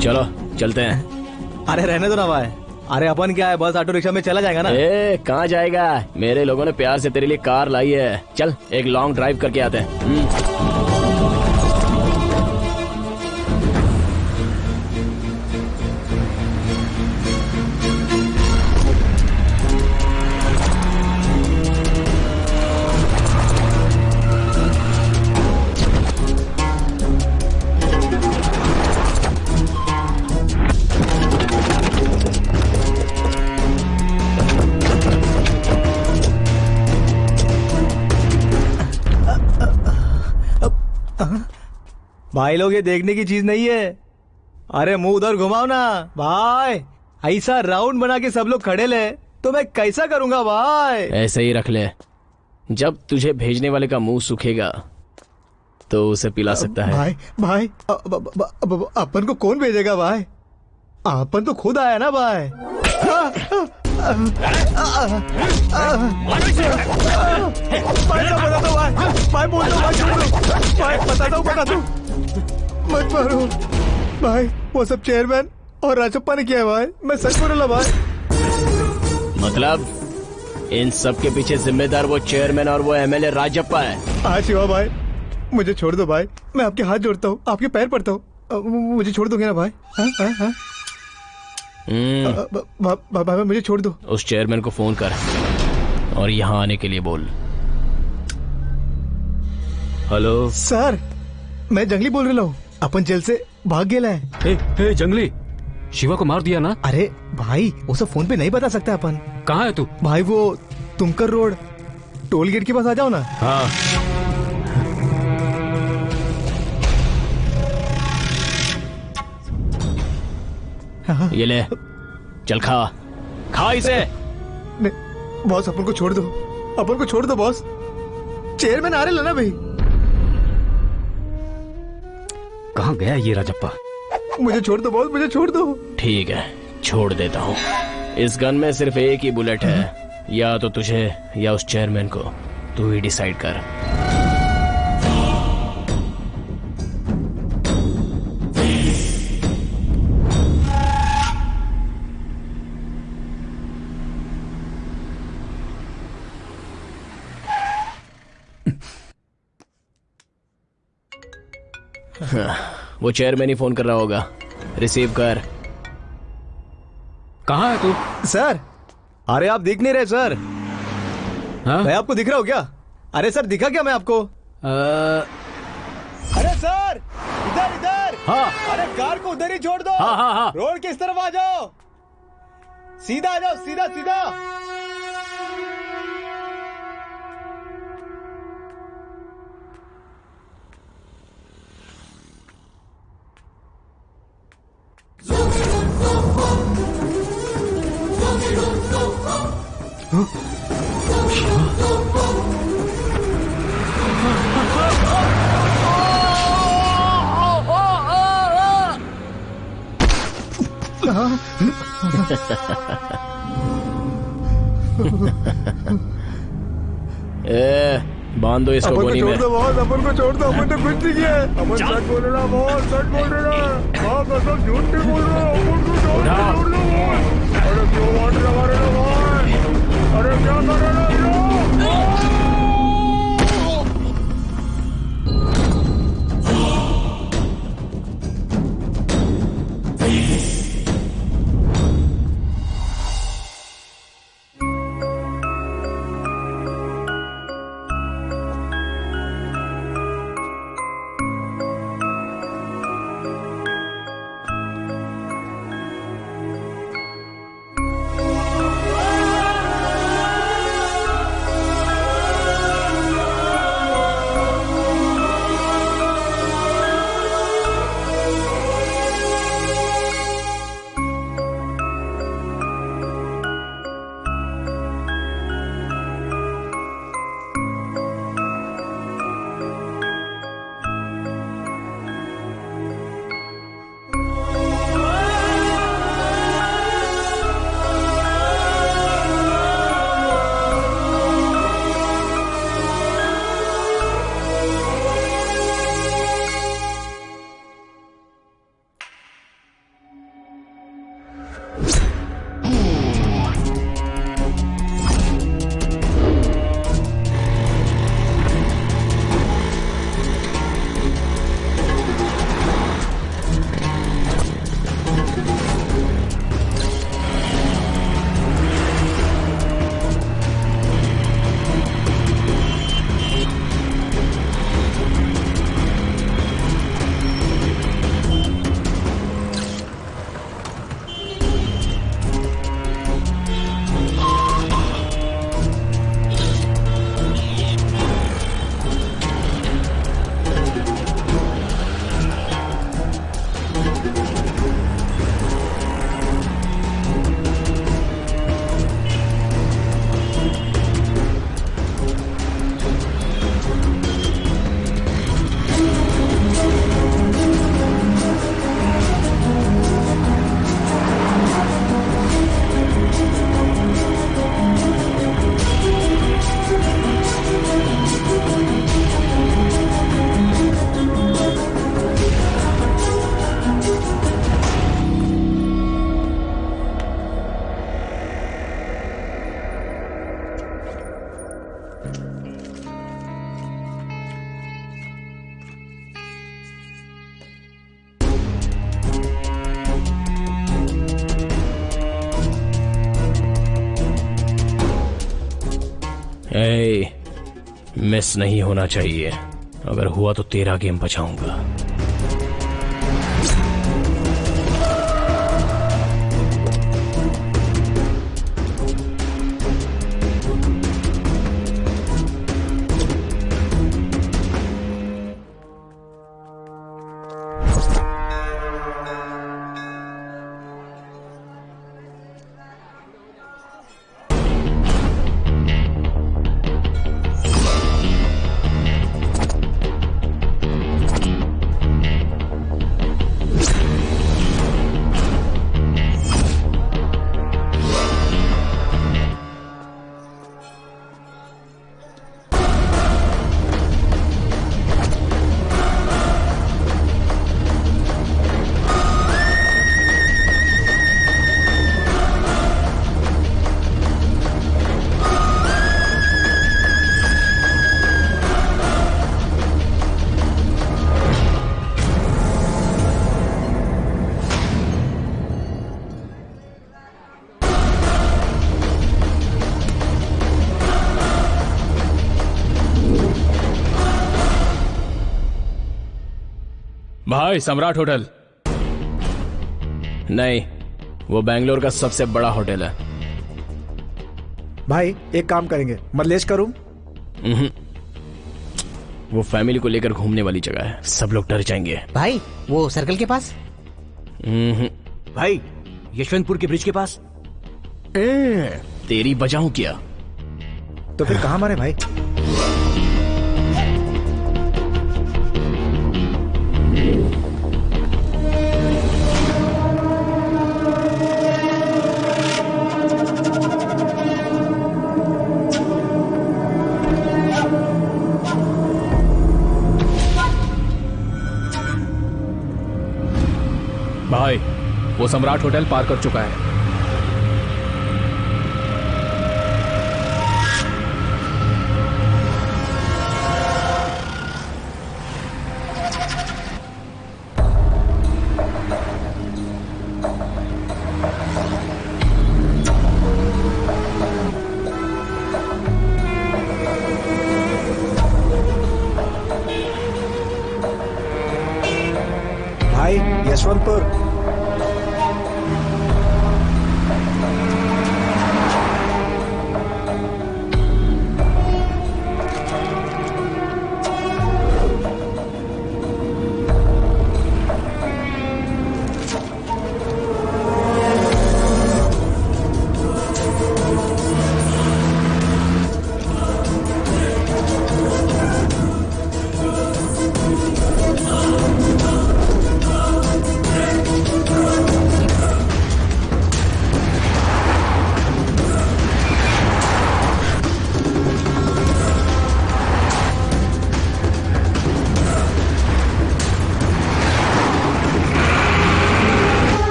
चलो चलते हैं। अरे रहने दो ना भाई। अरे अपन क्या है, बस ऑटो रिक्शा में चला जाएगा ना। कहाँ जाएगा, मेरे लोगों ने प्यार से तेरे लिए कार लाई है। चल एक लॉन्ग ड्राइव करके आते हैं। भाई लोग ये देखने की चीज नहीं है। अरे मुंह उधर घुमाओ ना भाई। ऐसा राउंड बना के सब लोग खड़े ले तो मैं कैसा करूंगा भाई। ऐसे ही रख ले, जब तुझे भेजने वाले का मुंह सूखेगा तो उसे पिला सकता है। भाई भाई अपन को कौन भेजेगा भाई, अपन तो खुद आया ना भाई। बता दो मत मारो भाई। वो सब चेयरमैन और राजप्पा ने किया है भाई, मैं सच बोल रहा भाई। मतलब इन सब के पीछे जिम्मेदार वो चेयरमैन और वो एमएलए राजप्पा है। हाँ शिवा भाई, मुझे छोड़ दो भाई, मैं आपके हाथ जोड़ता हूँ, आपके पैर पड़ता हूँ। मुझे छोड़ दोगे ना भाई? भाई मुझे छोड़ दो। उस चेयरमैन को फोन कर और यहाँ आने के लिए बोल। हेलो सर, मैं जंगली बोल रहा हूँ। अपन जेल से भाग गया है। जंगली, शिवा को मार दिया ना? अरे भाई वो सब फोन पे नहीं बता सकता अपन। कहाँ है तू? भाई वो तुमकर रोड टोल गेट के पास आ जाओ ना। हाँ। ये ले, चल खा, खा इसे। बॉस अपन को छोड़ दो, अपन को छोड़ दो बॉस। चेयरमैन आ रहे ना भाई। कहाँ गया ये राजप्पा? मुझे छोड़ दो बॉस, मुझे छोड़ दो। ठीक है, छोड़ देता हूँ। इस गन में सिर्फ एक ही बुलेट है, या तो तुझे या उस चेयरमैन को, तू ही डिसाइड कर। वो चेयरमैन ही फोन कर रहा होगा, रिसीव कर। कहाँ है तू? सर, अरे आप दिख नहीं रहे सर। हाँ? मैं आपको दिख रहा हूँ क्या? अरे सर दिखा क्या मैं आपको? अरे सर, इधर इधर। हाँ। अरे कार को उधर ही छोड़ दो। हाँ हाँ हाँ। रोड के इस तरफ आ जाओ, सीधा आ जाओ, सीधा सीधा। बांध दो इसको गोली में। अपन को छोड़ दो, अपन तो कुछ नहीं किया। अपन सच बोल रहा बॉस, सच बोल रहा। हाँ कसम झूठ नहीं बोल रहा। अपन को छोड़ दो बॉस। अरे क्यों वाट लगा रहे हो बॉस? अरे क्या कर रहे हो? मिस नहीं होना चाहिए। अगर हुआ तो तेरा गेम बचाऊंगा। भाई सम्राट होटल। नहीं, वो बैंगलोर का सबसे बड़ा होटल है। भाई एक काम करेंगे, मल्लेश का रूम। वो फैमिली को लेकर घूमने वाली जगह है, सब लोग डर जाएंगे। भाई वो सर्कल के पास। भाई यशवंतपुर के ब्रिज के पास। तेरी बजाऊं क्या? तो फिर कहां मारे भाई? भाई वो सम्राट होटल पार कर चुका है। भाई यशवंतपुर।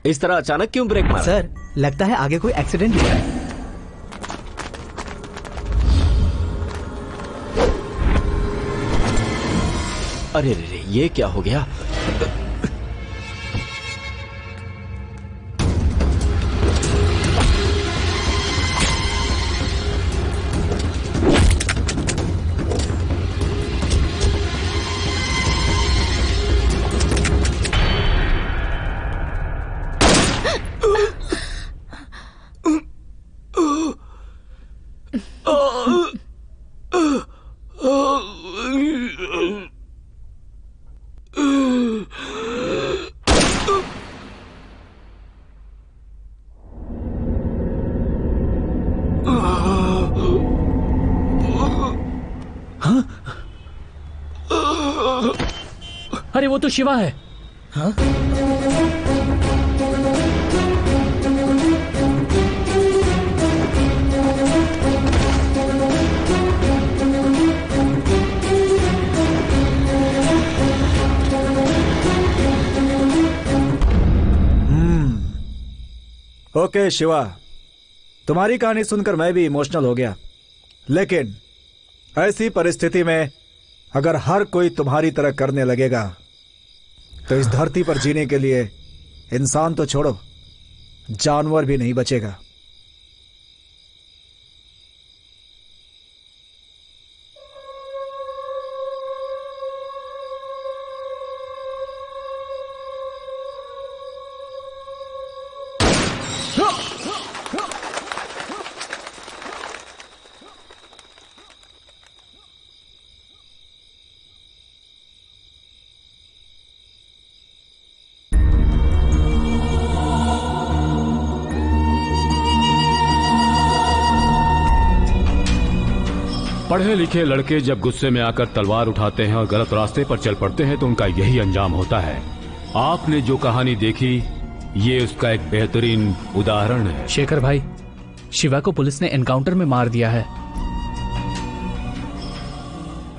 इस तरह अचानक क्यों ब्रेक मारा? सर लगता है आगे कोई एक्सीडेंट हुआ है। अरे रे रे, ये क्या हो गया? अरे वो तो शिवा है। हाँ? ओके शिवा, तुम्हारी कहानी सुनकर मैं भी इमोशनल हो गया, लेकिन ऐसी परिस्थिति में अगर हर कोई तुम्हारी तरह करने लगेगा तो इस धरती पर जीने के लिए इंसान तो छोड़ो, जानवर भी नहीं बचेगा। पढ़े लिखे लड़के जब गुस्से में आकर तलवार उठाते हैं और गलत रास्ते पर चल पड़ते हैं तो उनका यही अंजाम होता है। आपने जो कहानी देखी ये उसका एक बेहतरीन उदाहरण है। शेखर भाई, शिवा को पुलिस ने एनकाउंटर में मार दिया है।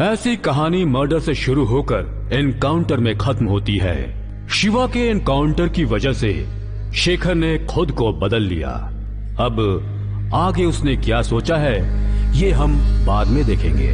ऐसी कहानी मर्डर से शुरू होकर एनकाउंटर में खत्म होती है। शिवा के एनकाउंटर की वजह से शेखर ने खुद को बदल लिया। अब आगे उसने क्या सोचा है ये हम बाद में देखेंगे।